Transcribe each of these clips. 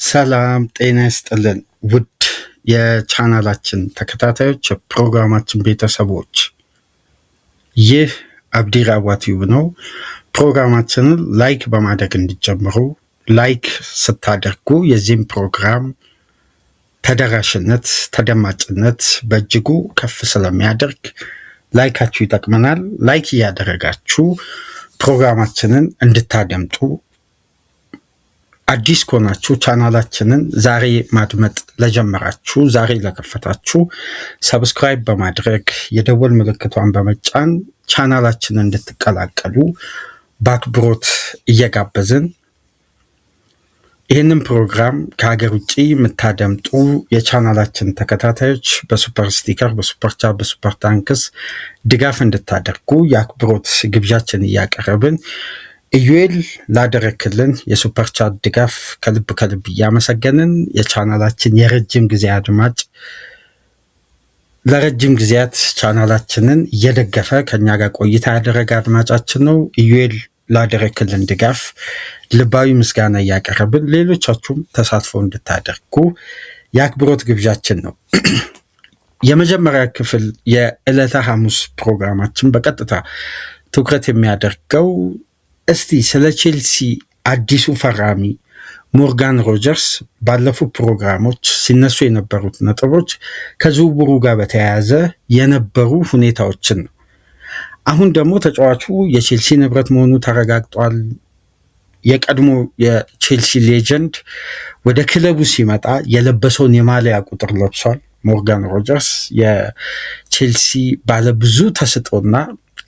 ሰላም ጤና ይስጥልን ውድ የቻናላችን ተከታታዮች የፕሮግራማችን ቤተሰቦች፣ ይህ አብዲ ራዋ ቲዩብ ነው። ፕሮግራማችንን ላይክ በማድረግ እንዲጀምሩ። ላይክ ስታደርጉ የዚህም ፕሮግራም ተደራሽነት ተደማጭነት በእጅጉ ከፍ ስለሚያደርግ ላይካችሁ ይጠቅመናል። ላይክ እያደረጋችሁ ፕሮግራማችንን እንድታደምጡ፣ አዲስ ከሆናችሁ ቻናላችንን ዛሬ ማድመጥ ለጀመራችሁ፣ ዛሬ ለከፈታችሁ ሰብስክራይብ በማድረግ የደወል ምልክቷን በመጫን ቻናላችንን እንድትቀላቀሉ በአክብሮት እየጋበዝን ይህንን ፕሮግራም ከሀገር ውጭ የምታደምጡ የቻናላችን ተከታታዮች በሱፐር ስቲከር፣ በሱፐር ቻት፣ በሱፐር ታንክስ ድጋፍ እንድታደርጉ የአክብሮት ግብዣችን እያቀረብን ኢዩኤል ላደረክልን የሱፐር ቻት ድጋፍ ከልብ ከልብ እያመሰገንን የቻናላችን የረጅም ጊዜ አድማጭ ለረጅም ጊዜያት ቻናላችንን እየደገፈ ከኛ ጋር ቆይታ ያደረገ አድማጫችን ነው። ኢዩኤል ላደረክልን ድጋፍ ልባዊ ምስጋና እያቀረብን ሌሎቻችሁም ተሳትፎ እንድታደርጉ የአክብሮት ግብዣችን ነው። የመጀመሪያ ክፍል የዕለተ ሐሙስ ፕሮግራማችን በቀጥታ ትኩረት የሚያደርገው እስቲ ስለ ቼልሲ አዲሱ ፈራሚ ሞርጋን ሮጀርስ ባለፉት ፕሮግራሞች ሲነሱ የነበሩት ነጥቦች ከዝውውሩ ጋር በተያያዘ የነበሩ ሁኔታዎችን ነው። አሁን ደግሞ ተጫዋቹ የቼልሲ ንብረት መሆኑ ተረጋግጧል። የቀድሞ የቼልሲ ሌጀንድ ወደ ክለቡ ሲመጣ የለበሰውን የማሊያ ቁጥር ለብሷል። ሞርጋን ሮጀርስ የቼልሲ ባለብዙ ተሰጥኦና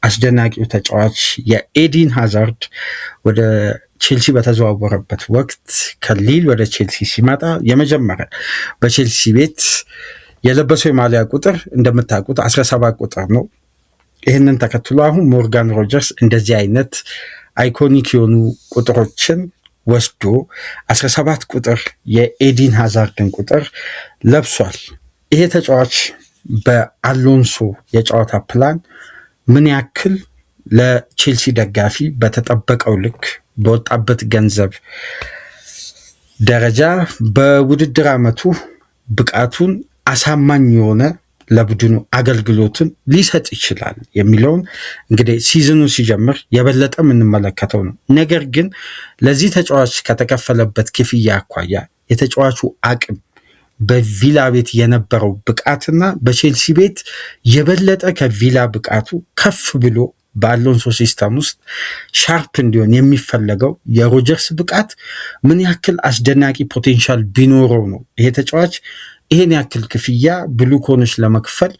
አስደናቂው ተጫዋች የኤዲን ሃዛርድ ወደ ቼልሲ በተዘዋወረበት ወቅት ከሊል ወደ ቼልሲ ሲመጣ የመጀመሪያ በቼልሲ ቤት የለበሰው የማሊያ ቁጥር እንደምታውቁት 17 ቁጥር ነው። ይህንን ተከትሎ አሁን ሞርጋን ሮጀርስ እንደዚህ አይነት አይኮኒክ የሆኑ ቁጥሮችን ወስዶ 17 ቁጥር የኤዲን ሃዛርድን ቁጥር ለብሷል። ይሄ ተጫዋች በአሎንሶ የጨዋታ ፕላን ምን ያክል ለቼልሲ ደጋፊ በተጠበቀው ልክ በወጣበት ገንዘብ ደረጃ በውድድር ዓመቱ ብቃቱን አሳማኝ የሆነ ለቡድኑ አገልግሎትን ሊሰጥ ይችላል የሚለውን እንግዲህ ሲዝኑ ሲጀምር የበለጠ የምንመለከተው ነው። ነገር ግን ለዚህ ተጫዋች ከተከፈለበት ክፍያ አኳያ የተጫዋቹ አቅም በቪላ ቤት የነበረው ብቃትና በቼልሲ ቤት የበለጠ ከቪላ ብቃቱ ከፍ ብሎ በአሎንሶ ሲስተም ውስጥ ሻርፕ እንዲሆን የሚፈለገው የሮጀርስ ብቃት ምን ያክል አስደናቂ ፖቴንሻል ቢኖረው ነው ይሄ ተጫዋች ይሄን ያክል ክፍያ ብሉኮኖች ለመክፈል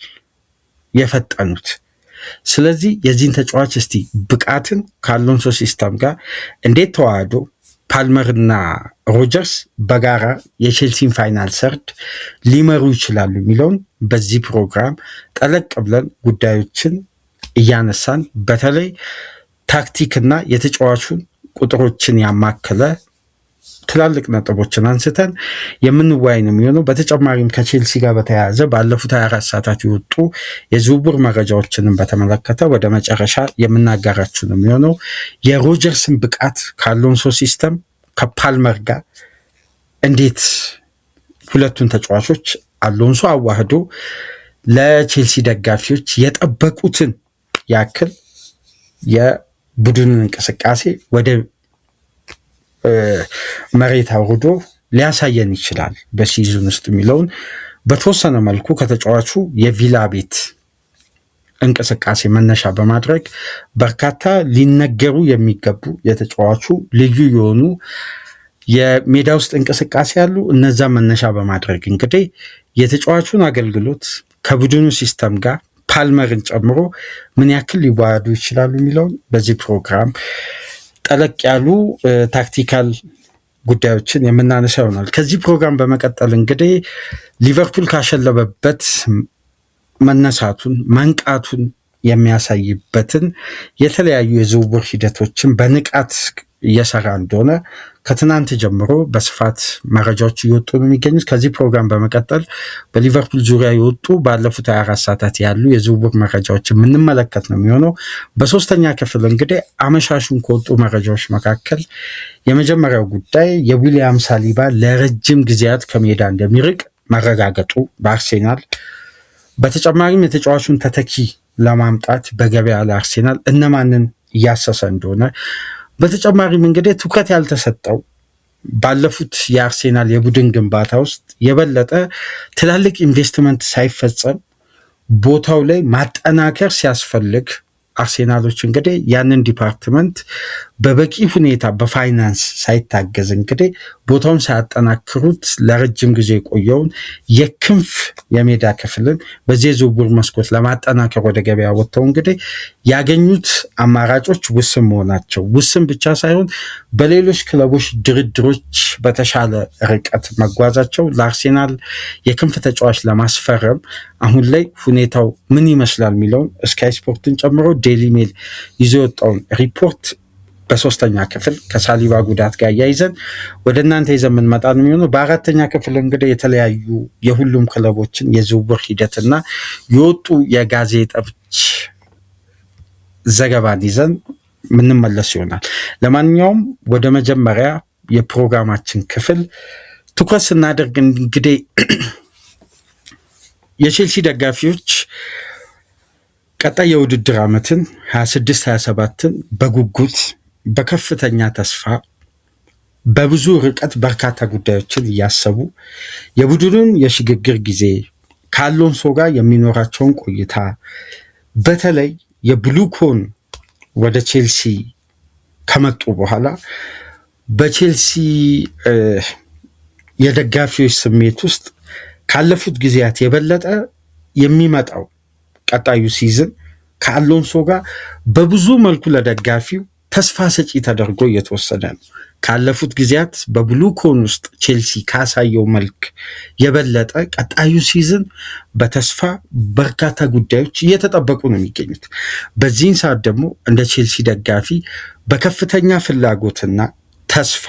የፈጠኑት። ስለዚህ የዚህን ተጫዋች እስቲ ብቃትን ከአሎንሶ ሲስተም ጋር እንዴት ተዋህዶ ፓልመርና ሮጀርስ በጋራ የቼልሲን ፋይናል ሰርድ ሊመሩ ይችላሉ የሚለውን በዚህ ፕሮግራም ጠለቅ ብለን ጉዳዮችን እያነሳን በተለይ ታክቲክና የተጫዋቹን ቁጥሮችን ያማከለ ትላልቅ ነጥቦችን አንስተን የምንወያይ ነው የሚሆነው። በተጨማሪም ከቼልሲ ጋር በተያያዘ ባለፉት 24 ሰዓታት የወጡ የዝውውር መረጃዎችንም በተመለከተ ወደ መጨረሻ የምናጋራችሁ ነው የሚሆነው። የሮጀርስን ብቃት ከአሎንሶ ሲስተም ከፓልመር ጋር እንዴት ሁለቱን ተጫዋቾች አሎንሶ አዋህዶ ለቼልሲ ደጋፊዎች የጠበቁትን ያክል የቡድኑን እንቅስቃሴ ወደ መሬት አውርዶ ሊያሳየን ይችላል በሲዝን ውስጥ የሚለውን በተወሰነ መልኩ ከተጫዋቹ የቪላ ቤት እንቅስቃሴ መነሻ በማድረግ በርካታ ሊነገሩ የሚገቡ የተጫዋቹ ልዩ የሆኑ የሜዳ ውስጥ እንቅስቃሴ ያሉ እነዛ መነሻ በማድረግ እንግዲህ የተጫዋቹን አገልግሎት ከቡድኑ ሲስተም ጋር ፓልመርን ጨምሮ ምን ያክል ሊዋሃዱ ይችላሉ የሚለውን በዚህ ፕሮግራም ጠለቅ ያሉ ታክቲካል ጉዳዮችን የምናነሳ ይሆናል። ከዚህ ፕሮግራም በመቀጠል እንግዲህ ሊቨርፑል ካሸለበበት መነሳቱን መንቃቱን የሚያሳይበትን የተለያዩ የዝውውር ሂደቶችን በንቃት እየሰራ እንደሆነ ከትናንት ጀምሮ በስፋት መረጃዎች እየወጡ ነው የሚገኙት። ከዚህ ፕሮግራም በመቀጠል በሊቨርፑል ዙሪያ የወጡ ባለፉት 24 ሰዓታት ያሉ የዝውውር መረጃዎች የምንመለከት ነው የሚሆነው። በሶስተኛ ክፍል እንግዲህ አመሻሹን ከወጡ መረጃዎች መካከል የመጀመሪያው ጉዳይ የዊሊያም ሳሊባ ለረጅም ጊዜያት ከሜዳ እንደሚርቅ መረጋገጡ በአርሴናል፣ በተጨማሪም የተጫዋቹን ተተኪ ለማምጣት በገበያ ላይ አርሴናል እነማንን እያሰሰ እንደሆነ፣ በተጨማሪም እንግዲህ ትኩረት ያልተሰጠው ባለፉት የአርሴናል የቡድን ግንባታ ውስጥ የበለጠ ትላልቅ ኢንቨስትመንት ሳይፈጸም ቦታው ላይ ማጠናከር ሲያስፈልግ አርሴናሎች እንግዲህ ያንን ዲፓርትመንት በበቂ ሁኔታ በፋይናንስ ሳይታገዝ እንግዲህ ቦታውን ሳያጠናክሩት ለረጅም ጊዜ የቆየውን የክንፍ የሜዳ ክፍልን በዚህ የዝውውር መስኮት ለማጠናከር ወደ ገበያ ወጥተው እንግዲህ ያገኙት አማራጮች ውስን መሆናቸው፣ ውስን ብቻ ሳይሆን በሌሎች ክለቦች ድርድሮች በተሻለ ርቀት መጓዛቸው ለአርሴናል የክንፍ ተጫዋች ለማስፈረም አሁን ላይ ሁኔታው ምን ይመስላል የሚለውን ስካይ ስፖርትን ጨምሮ ዴይሊ ሜል ይዞ የወጣውን ሪፖርት በሶስተኛ ክፍል ከሳሊባ ጉዳት ጋር እያይዘን ወደ እናንተ ይዘን የምንመጣ ነው የሚሆነው። በአራተኛ ክፍል እንግዲህ የተለያዩ የሁሉም ክለቦችን የዝውውር ሂደትና የወጡ የጋዜጦች ዘገባን ይዘን ምንመለስ ይሆናል። ለማንኛውም ወደ መጀመሪያ የፕሮግራማችን ክፍል ትኩረት ስናደርግ እንግዲህ የቼልሲ ደጋፊዎች ቀጣይ የውድድር ዓመትን 26-27ን በጉጉት በከፍተኛ ተስፋ በብዙ ርቀት በርካታ ጉዳዮችን እያሰቡ የቡድኑን የሽግግር ጊዜ ከአሎንሶ ጋር የሚኖራቸውን ቆይታ በተለይ የብሉኮን ወደ ቼልሲ ከመጡ በኋላ በቼልሲ የደጋፊዎች ስሜት ውስጥ ካለፉት ጊዜያት የበለጠ የሚመጣው ቀጣዩ ሲዝን ከአሎንሶ ጋር በብዙ መልኩ ለደጋፊው ተስፋ ሰጪ ተደርጎ እየተወሰደ ነው። ካለፉት ጊዜያት በብሉኮን ውስጥ ቼልሲ ካሳየው መልክ የበለጠ ቀጣዩ ሲዝን በተስፋ በርካታ ጉዳዮች እየተጠበቁ ነው የሚገኙት። በዚህን ሰዓት ደግሞ እንደ ቼልሲ ደጋፊ በከፍተኛ ፍላጎትና ተስፋ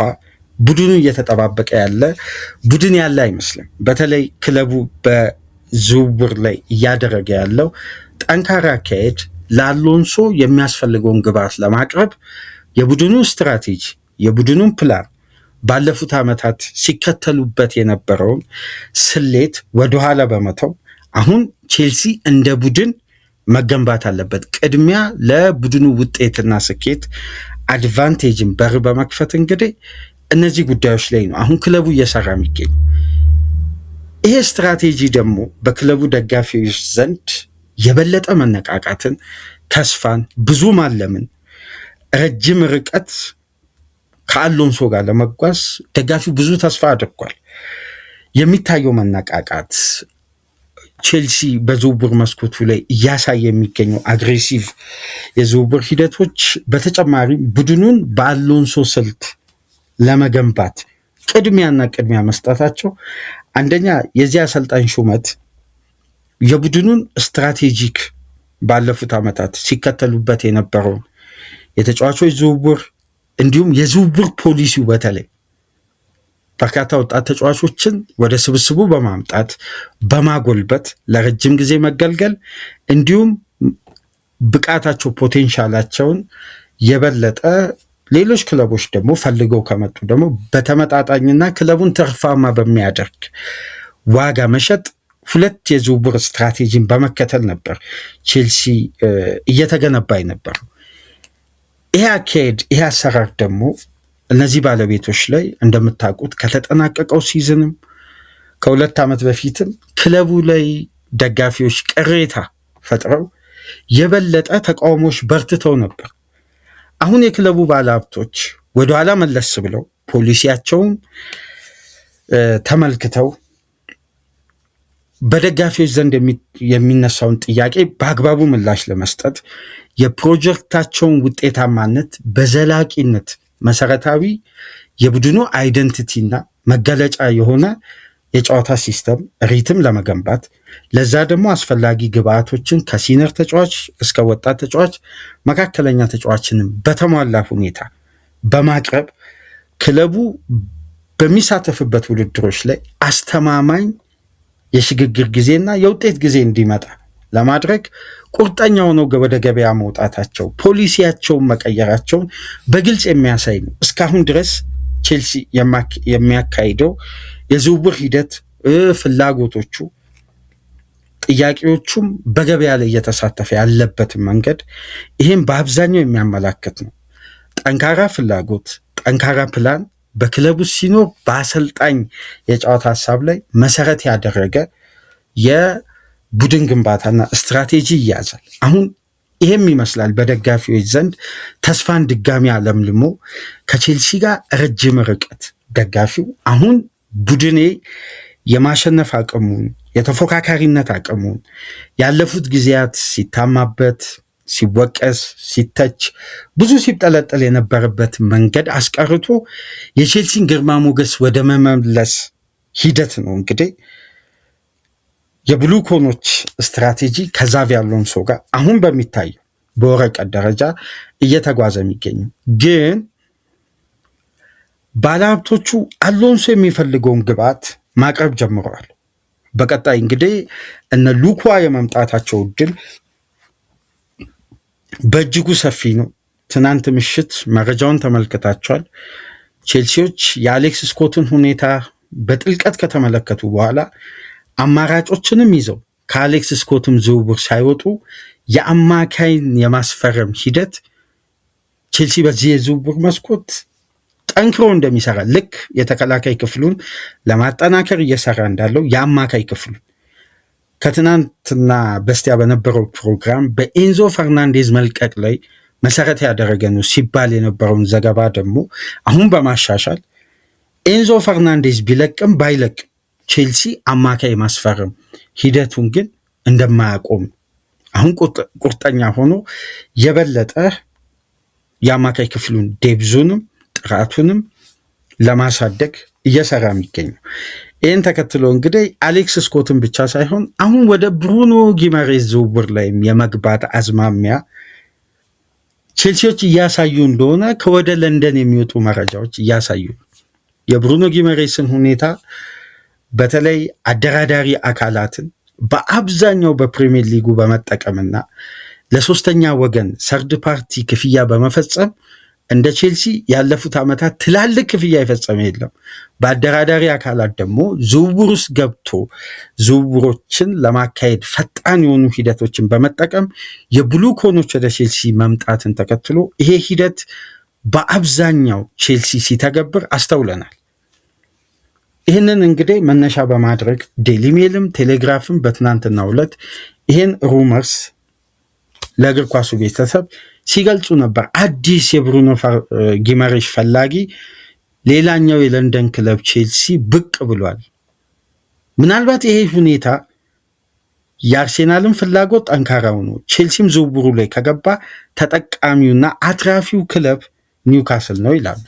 ቡድኑ እየተጠባበቀ ያለ ቡድን ያለ አይመስልም። በተለይ ክለቡ በዝውውር ላይ እያደረገ ያለው ጠንካራ አካሄድ ለአሎንሶ የሚያስፈልገውን ግብዓት ለማቅረብ የቡድኑ ስትራቴጂ፣ የቡድኑን ፕላን ባለፉት ዓመታት ሲከተሉበት የነበረውን ስሌት ወደኋላ በመተው አሁን ቼልሲ እንደ ቡድን መገንባት አለበት። ቅድሚያ ለቡድኑ ውጤትና ስኬት አድቫንቴጅን በር በመክፈት እንግዲህ እነዚህ ጉዳዮች ላይ ነው አሁን ክለቡ እየሰራ የሚገኝ። ይሄ ስትራቴጂ ደግሞ በክለቡ ደጋፊዎች ዘንድ የበለጠ መነቃቃትን፣ ተስፋን፣ ብዙ ማለምን፣ ረጅም ርቀት ከአሎንሶ ጋር ለመጓዝ ደጋፊው ብዙ ተስፋ አድርጓል። የሚታየው መነቃቃት ቼልሲ በዝውውር መስኮቱ ላይ እያሳየ የሚገኘው አግሬሲቭ የዝውውር ሂደቶች በተጨማሪ ቡድኑን በአሎንሶ ስልት ለመገንባት ቅድሚያ መስጠታቸው አንደኛ የዚህ አሰልጣኝ ሹመት የቡድኑን ስትራቴጂክ ባለፉት ዓመታት ሲከተሉበት የነበረውን የተጫዋቾች ዝውውር እንዲሁም የዝውውር ፖሊሲው በተለይ በርካታ ወጣት ተጫዋቾችን ወደ ስብስቡ በማምጣት በማጎልበት ለረጅም ጊዜ መገልገል እንዲሁም ብቃታቸው ፖቴንሻላቸውን የበለጠ ሌሎች ክለቦች ደግሞ ፈልገው ከመጡ ደግሞ በተመጣጣኝና ክለቡን ትርፋማ በሚያደርግ ዋጋ መሸጥ ሁለት የዝውውር ስትራቴጂን በመከተል ነበር ቼልሲ እየተገነባ ነበር። ይሄ አካሄድ፣ ይሄ አሰራር ደግሞ እነዚህ ባለቤቶች ላይ እንደምታውቁት ከተጠናቀቀው ሲዝንም ከ2 ዓመት በፊትም ክለቡ ላይ ደጋፊዎች ቅሬታ ፈጥረው የበለጠ ተቃውሞች በርትተው ነበር። አሁን የክለቡ ባለሀብቶች ወደኋላ መለስ ብለው ፖሊሲያቸውን ተመልክተው በደጋፊዎች ዘንድ የሚነሳውን ጥያቄ በአግባቡ ምላሽ ለመስጠት የፕሮጀክታቸውን ውጤታማነት በዘላቂነት መሰረታዊ የቡድኑ አይደንቲቲና መገለጫ የሆነ የጨዋታ ሲስተም ሪትም ለመገንባት ለዛ ደግሞ አስፈላጊ ግብአቶችን ከሲኒየር ተጫዋች እስከ ወጣት ተጫዋች መካከለኛ ተጫዋችንም በተሟላ ሁኔታ በማቅረብ ክለቡ በሚሳተፍበት ውድድሮች ላይ አስተማማኝ የሽግግር ጊዜና የውጤት ጊዜ እንዲመጣ ለማድረግ ቁርጠኛ ሆነው ወደ ገበያ መውጣታቸው ፖሊሲያቸውን መቀየራቸውን በግልጽ የሚያሳይ ነው። እስካሁን ድረስ ቼልሲ የሚያካሂደው የዝውውር ሂደት ፍላጎቶቹ፣ ጥያቄዎቹም በገበያ ላይ እየተሳተፈ ያለበትን መንገድ ይህም በአብዛኛው የሚያመላክት ነው። ጠንካራ ፍላጎት፣ ጠንካራ ፕላን በክለቡ ሲኖር በአሰልጣኝ የጨዋታ ሀሳብ ላይ መሰረት ያደረገ የቡድን ግንባታና ስትራቴጂ ይያዛል። አሁን ይህም ይመስላል በደጋፊዎች ዘንድ ተስፋን ድጋሚ አለምልሞ ከቼልሲ ጋር ረጅም ርቀት ደጋፊው አሁን ቡድኔ የማሸነፍ አቅሙን የተፎካካሪነት አቅሙን ያለፉት ጊዜያት ሲታማበት፣ ሲወቀስ፣ ሲተች ብዙ ሲጠለጠል የነበረበት መንገድ አስቀርቶ የቼልሲን ግርማ ሞገስ ወደ መመለስ ሂደት ነው እንግዲህ የብሉኮኖች ስትራቴጂ ከዛቪ አሎንሶ ጋር አሁን በሚታየው በወረቀት ደረጃ እየተጓዘ የሚገኙ ግን ባለሀብቶቹ አሎንሶ የሚፈልገውን ግብዓት ማቅረብ ጀምረዋል። በቀጣይ እንግዲህ እነ ሉኳ የመምጣታቸው እድል በእጅጉ ሰፊ ነው። ትናንት ምሽት መረጃውን ተመልክታቸዋል። ቼልሲዎች የአሌክስ ስኮትን ሁኔታ በጥልቀት ከተመለከቱ በኋላ አማራጮችንም ይዘው ከአሌክስ ስኮትም ዝውውር ሳይወጡ የአማካይን የማስፈረም ሂደት ቼልሲ በዚህ የዝውውር መስኮት ጠንክሮ እንደሚሰራ ልክ የተከላካይ ክፍሉን ለማጠናከር እየሰራ እንዳለው የአማካይ ክፍሉን ከትናንትና በስቲያ በነበረው ፕሮግራም በኤንዞ ፈርናንዴዝ መልቀቅ ላይ መሰረት ያደረገ ነው ሲባል የነበረውን ዘገባ ደግሞ አሁን በማሻሻል ኤንዞ ፈርናንዴዝ ቢለቅም ባይለቅም ቼልሲ አማካይ ማስፈረም ሂደቱን ግን እንደማያቆም አሁን ቁርጠኛ ሆኖ የበለጠ የአማካይ ክፍሉን ዴብዙንም ጥራቱንም ለማሳደግ እየሰራ የሚገኘው። ይህን ተከትሎ እንግዲህ አሌክስ ስኮትን ብቻ ሳይሆን አሁን ወደ ብሩኖ ጊማሬስ ዝውውር ላይም የመግባት አዝማሚያ ቼልሲዎች እያሳዩ እንደሆነ ከወደ ለንደን የሚወጡ መረጃዎች እያሳዩ የብሩኖ ጊማሬስን ሁኔታ በተለይ አደራዳሪ አካላትን በአብዛኛው በፕሪሚየር ሊጉ በመጠቀምና ለሶስተኛ ወገን ሰርድ ፓርቲ ክፍያ በመፈጸም እንደ ቼልሲ ያለፉት ዓመታት ትላልቅ ክፍያ የፈጸመ የለም። በአደራዳሪ አካላት ደግሞ ዝውውር ውስጥ ገብቶ ዝውውሮችን ለማካሄድ ፈጣን የሆኑ ሂደቶችን በመጠቀም የብሉኮኖች ወደ ቼልሲ መምጣትን ተከትሎ ይሄ ሂደት በአብዛኛው ቼልሲ ሲተገብር አስተውለናል። ይህንን እንግዲህ መነሻ በማድረግ ዴይሊ ሜልም ቴሌግራፍም በትናንትናው ዕለት ይህን ሩመርስ ለእግር ኳሱ ቤተሰብ ሲገልጹ ነበር። አዲስ የብሩኖ ጊማሬሽ ፈላጊ ሌላኛው የለንደን ክለብ ቼልሲ ብቅ ብሏል። ምናልባት ይሄ ሁኔታ የአርሴናልን ፍላጎት ጠንካራው ነው። ቼልሲም ዝውውሩ ላይ ከገባ ተጠቃሚውና አትራፊው ክለብ ኒውካስል ነው ይላሉ።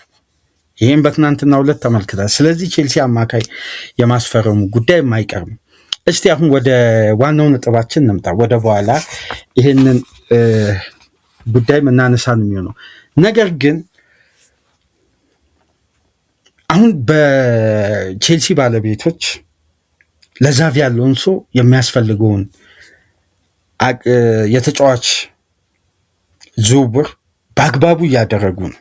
ይህም በትናንትናው ዕለት ተመልክቷል። ስለዚህ ቼልሲ አማካይ የማስፈረሙ ጉዳይ የማይቀርም። እስቲ አሁን ወደ ዋናው ነጥባችን እንምጣ። ወደ በኋላ ይህንን ጉዳይ መናነሳ ነው የሚሆነው። ነገር ግን አሁን በቼልሲ ባለቤቶች ለዛቪ አሎንሶ የሚያስፈልገውን የተጫዋች ዝውውር በአግባቡ እያደረጉ ነው።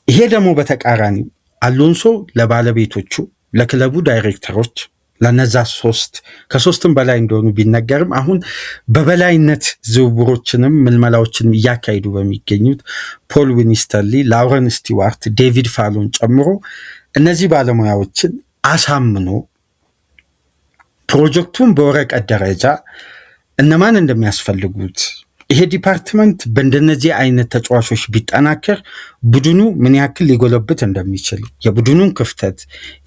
ይሄ ደግሞ በተቃራኒ አሎንሶ ለባለቤቶቹ ለክለቡ ዳይሬክተሮች ለነዛ ከሶስትም በላይ እንደሆኑ ቢነገርም አሁን በበላይነት ዝውውሮችንም ምልመላዎችንም እያካሄዱ በሚገኙት ፖል ዊኒስተርሊ፣ ላውረን ስቲዋርት፣ ዴቪድ ፋሎን ጨምሮ እነዚህ ባለሙያዎችን አሳምኖ ፕሮጀክቱን በወረቀት ደረጃ እነማን እንደሚያስፈልጉት ይሄ ዲፓርትመንት በእንደነዚህ አይነት ተጫዋቾች ቢጠናከር ቡድኑ ምን ያክል ሊጎለብት እንደሚችል የቡድኑን ክፍተት፣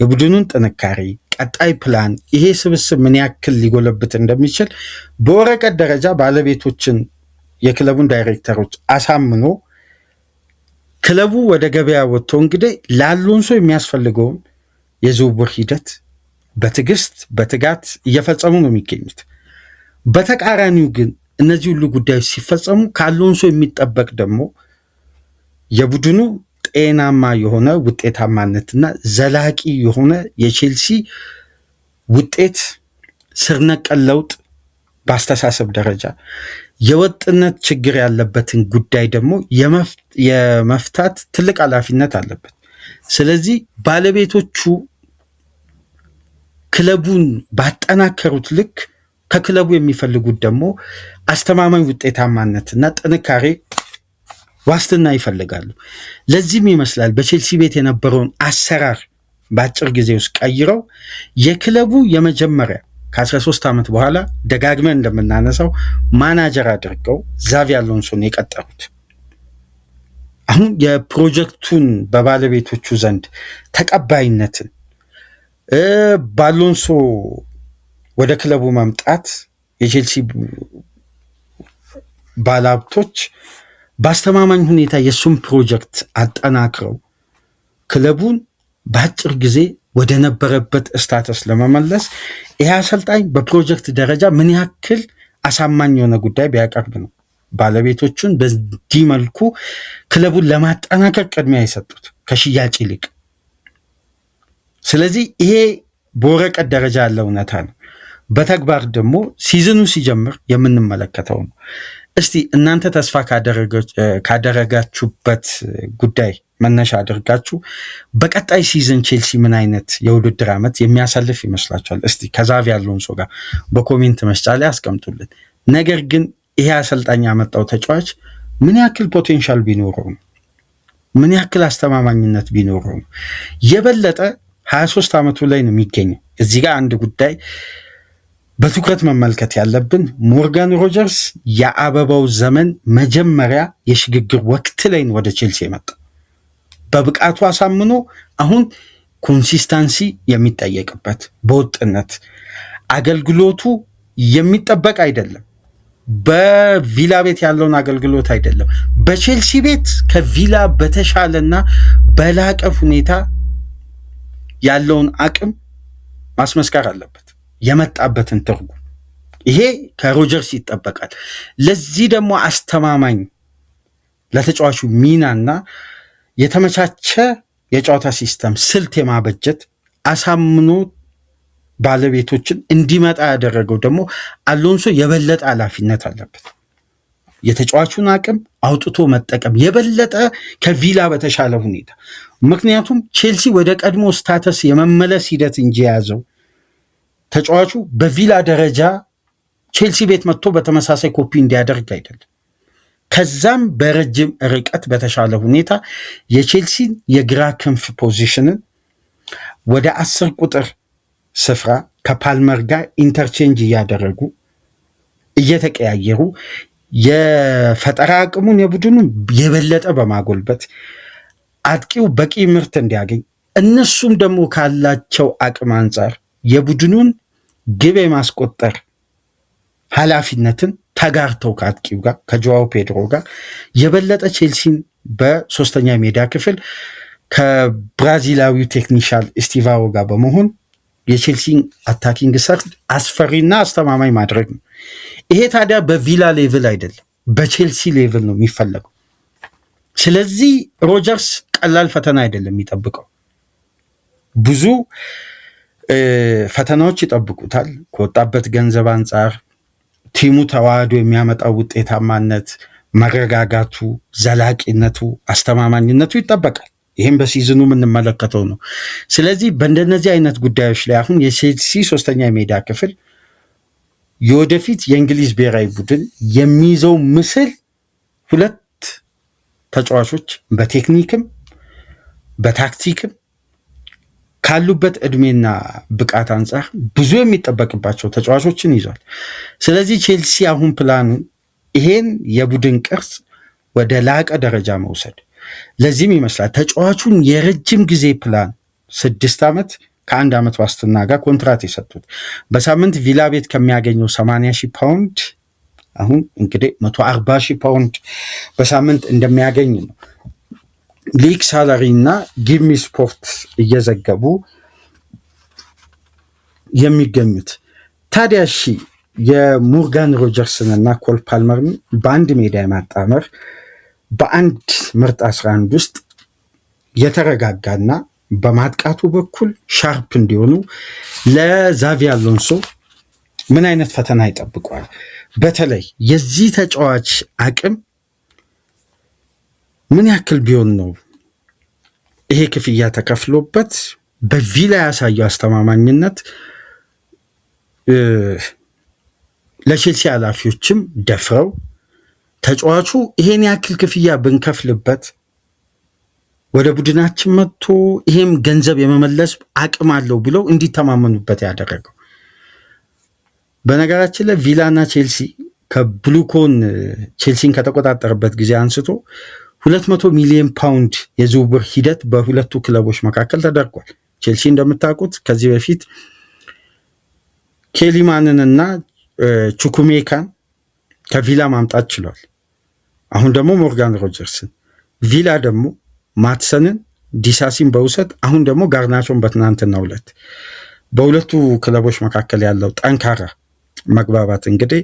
የቡድኑን ጥንካሬ፣ ቀጣይ ፕላን ይሄ ስብስብ ምን ያክል ሊጎለብት እንደሚችል በወረቀት ደረጃ ባለቤቶችን የክለቡን ዳይሬክተሮች አሳምኖ ክለቡ ወደ ገበያ ወጥቶ እንግዲህ ለአሎንሶ የሚያስፈልገውን የዝውውር ሂደት በትዕግስት በትጋት እየፈጸሙ ነው የሚገኙት። በተቃራኒው ግን እነዚህ ሁሉ ጉዳዮች ሲፈጸሙ ከአሎንሶ የሚጠበቅ ደግሞ የቡድኑ ጤናማ የሆነ ውጤታማነትና ዘላቂ የሆነ የቼልሲ ውጤት ስር ነቀል ለውጥ በአስተሳሰብ ደረጃ የወጥነት ችግር ያለበትን ጉዳይ ደግሞ የመፍታት ትልቅ ኃላፊነት አለበት። ስለዚህ ባለቤቶቹ ክለቡን ባጠናከሩት ልክ ከክለቡ የሚፈልጉት ደግሞ አስተማማኝ ውጤታማነትና ጥንካሬ ዋስትና ይፈልጋሉ። ለዚህም ይመስላል በቼልሲ ቤት የነበረውን አሰራር በአጭር ጊዜ ውስጥ ቀይረው የክለቡ የመጀመሪያ ከ13 ዓመት በኋላ ደጋግመን እንደምናነሳው ማናጀር አድርገው ዛቪ አሎንሶን የቀጠሩት። አሁን የፕሮጀክቱን በባለቤቶቹ ዘንድ ተቀባይነትን በአሎንሶ ወደ ክለቡ መምጣት የቼልሲ ባለሀብቶች በአስተማማኝ ሁኔታ የእሱን ፕሮጀክት አጠናክረው ክለቡን በአጭር ጊዜ ወደ ነበረበት ስታተስ ለመመለስ ይህ አሰልጣኝ በፕሮጀክት ደረጃ ምን ያክል አሳማኝ የሆነ ጉዳይ ቢያቀርብ ነው ባለቤቶቹን በዚህ መልኩ ክለቡን ለማጠናከር ቅድሚያ የሰጡት ከሽያጭ ይልቅ። ስለዚህ ይሄ በወረቀት ደረጃ ያለ እውነታ ነው። በተግባር ደግሞ ሲዝኑ ሲጀምር የምንመለከተው ነው። እስቲ እናንተ ተስፋ ካደረጋችሁበት ጉዳይ መነሻ አድርጋችሁ በቀጣይ ሲዝን ቼልሲ ምን አይነት የውድድር ዓመት የሚያሳልፍ ይመስላችኋል? እስቲ ከዛቪ አሎንሶ ጋር በኮሜንት መስጫ ላይ አስቀምጡልን። ነገር ግን ይሄ አሰልጣኝ ያመጣው ተጫዋች ምን ያክል ፖቴንሻል ቢኖረው ነው? ምን ያክል አስተማማኝነት ቢኖረው ነው? የበለጠ 23 ዓመቱ ላይ ነው የሚገኘው። እዚህ ጋር አንድ ጉዳይ በትኩረት መመልከት ያለብን ሞርጋን ሮጀርስ የአበባው ዘመን መጀመሪያ የሽግግር ወቅት ላይ ወደ ቼልሲ የመጣ በብቃቱ አሳምኖ አሁን ኮንሲስታንሲ የሚጠየቅበት በወጥነት አገልግሎቱ የሚጠበቅ አይደለም። በቪላ ቤት ያለውን አገልግሎት አይደለም፣ በቼልሲ ቤት ከቪላ በተሻለና በላቀ ሁኔታ ያለውን አቅም ማስመስከር አለበት። የመጣበትን ትርጉም ይሄ ከሮጀርስ ይጠበቃል። ለዚህ ደግሞ አስተማማኝ ለተጫዋቹ ሚናና የተመቻቸ የጨዋታ ሲስተም ስልት የማበጀት አሳምኖ ባለቤቶችን እንዲመጣ ያደረገው ደግሞ አሎንሶ የበለጠ ኃላፊነት አለበት። የተጫዋቹን አቅም አውጥቶ መጠቀም የበለጠ ከቪላ በተሻለ ሁኔታ። ምክንያቱም ቼልሲ ወደ ቀድሞ ስታተስ የመመለስ ሂደት እንጂ የያዘው ተጫዋቹ በቪላ ደረጃ ቼልሲ ቤት መጥቶ በተመሳሳይ ኮፒ እንዲያደርግ አይደለም። ከዛም በረጅም ርቀት በተሻለ ሁኔታ የቼልሲን የግራ ክንፍ ፖዚሽንን ወደ 10 ቁጥር ስፍራ ከፓልመር ጋር ኢንተርቼንጅ እያደረጉ እየተቀያየሩ የፈጠራ አቅሙን የቡድኑን የበለጠ በማጎልበት አጥቂው በቂ ምርት እንዲያገኝ እነሱም ደግሞ ካላቸው አቅም አንጻር የቡድኑን ግብ የማስቆጠር ኃላፊነትን ተጋርተው ከአጥቂው ጋር ከጆዋው ፔድሮ ጋር የበለጠ ቼልሲን በሶስተኛ ሜዳ ክፍል ከብራዚላዊው ቴክኒሻል ስቲቫኦ ጋር በመሆን የቼልሲን አታኪንግ ሰርድ አስፈሪና አስተማማኝ ማድረግ ነው። ይሄ ታዲያ በቪላ ሌቭል አይደለም፣ በቼልሲ ሌቭል ነው የሚፈለገው። ስለዚህ ሮጀርስ ቀላል ፈተና አይደለም የሚጠብቀው። ብዙ ፈተናዎች ይጠብቁታል። ከወጣበት ገንዘብ አንጻር ቲሙ ተዋህዶ የሚያመጣው ውጤታማነት፣ መረጋጋቱ፣ ዘላቂነቱ፣ አስተማማኝነቱ ይጠበቃል። ይህም በሲዝኑ የምንመለከተው ነው። ስለዚህ በእንደነዚህ አይነት ጉዳዮች ላይ አሁን የቼልሲ ሶስተኛ የሜዳ ክፍል የወደፊት የእንግሊዝ ብሔራዊ ቡድን የሚይዘው ምስል ሁለት ተጫዋቾች በቴክኒክም በታክቲክም ካሉበት እድሜና ብቃት አንጻር ብዙ የሚጠበቅባቸው ተጫዋቾችን ይዟል። ስለዚህ ቼልሲ አሁን ፕላኑ ይሄን የቡድን ቅርጽ ወደ ላቀ ደረጃ መውሰድ። ለዚህም ይመስላል ተጫዋቹን የረጅም ጊዜ ፕላን 6 ዓመት ከ1 ዓመት ዋስትና ጋር ኮንትራት የሰጡት። በሳምንት ቪላ ቤት ከሚያገኘው 80,000 ፓውንድ አሁን እንግዲህ 140,000 ፓውንድ በሳምንት እንደሚያገኝ ነው ሊግ ሳላሪ እና ጊቭሚ ስፖርት እየዘገቡ የሚገኙት። ታዲያ እሺ የሞርጋን ሮጀርስን እና ኮል ፓልመርን በአንድ ሜዳ የማጣመር በአንድ ምርጥ 11 ውስጥ የተረጋጋና በማጥቃቱ በኩል ሻርፕ እንዲሆኑ ለዛቪ አሎንሶ ምን አይነት ፈተና ይጠብቀዋል? በተለይ የዚህ ተጫዋች አቅም ምን ያክል ቢሆን ነው ይሄ ክፍያ ተከፍሎበት በቪላ ያሳየው አስተማማኝነት ለቼልሲ ኃላፊዎችም ደፍረው ተጫዋቹ ይሄን ያክል ክፍያ ብንከፍልበት ወደ ቡድናችን መጥቶ ይሄም ገንዘብ የመመለስ አቅም አለው ብለው እንዲተማመኑበት ያደረገው። በነገራችን ላይ ቪላና ቼልሲ ከብሉኮን ቼልሲን ከተቆጣጠረበት ጊዜ አንስቶ 200 ሚሊዮን ፓውንድ የዝውውር ሂደት በሁለቱ ክለቦች መካከል ተደርጓል። ቼልሲ እንደምታውቁት ከዚህ በፊት ኬሊማንንና ቹኩሜካን ከቪላ ማምጣት ችሏል። አሁን ደግሞ ሞርጋን ሮጀርስን፣ ቪላ ደግሞ ማትሰንን፣ ዲሳሲን በውሰት አሁን ደግሞ ጋርናቾን በትናንትናው ዕለት በሁለቱ ክለቦች መካከል ያለው ጠንካራ መግባባት እንግዲህ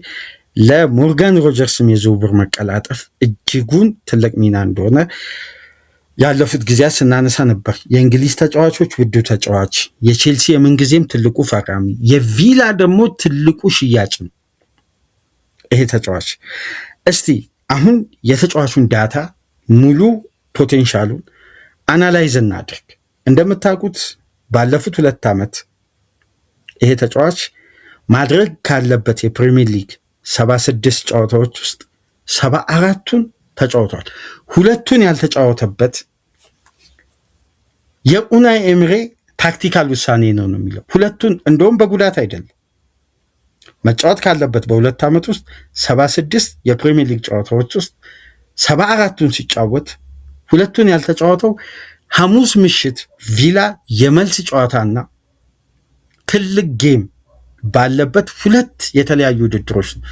ለሞርጋን ሮጀርስም የዝውውር መቀላጠፍ እጅጉን ትልቅ ሚና እንደሆነ ያለፉት ጊዜያት ስናነሳ ነበር። የእንግሊዝ ተጫዋቾች ውዱ ተጫዋች፣ የቼልሲ የምንጊዜም ትልቁ ፈራሚ፣ የቪላ ደግሞ ትልቁ ሽያጭ ነው ይሄ ተጫዋች። እስቲ አሁን የተጫዋቹን ዳታ ሙሉ ፖቴንሻሉን አናላይዝ እናድርግ። እንደምታውቁት ባለፉት 2 ዓመት ይሄ ተጫዋች ማድረግ ካለበት የፕሪሚየር ሊግ 76 ጨዋታዎች ውስጥ 74ቱን ተጫውቷል። 2ቱን ያልተጫወተበት የኡናይ ኤምሬ ታክቲካል ውሳኔ ነው የሚለው። 2ቱን እንደውም በጉዳት አይደለም መጫወት ካለበት በ2 ዓመት ውስጥ 76 የፕሪሚየር ሊግ ጨዋታዎች ውስጥ 74ቱን ሲጫወት 2ቱን ያልተጫወተው ሐሙስ ምሽት ቪላ የመልስ ጨዋታና ትልቅ ጌም ባለበት 2 የተለያዩ ውድድሮች ነው።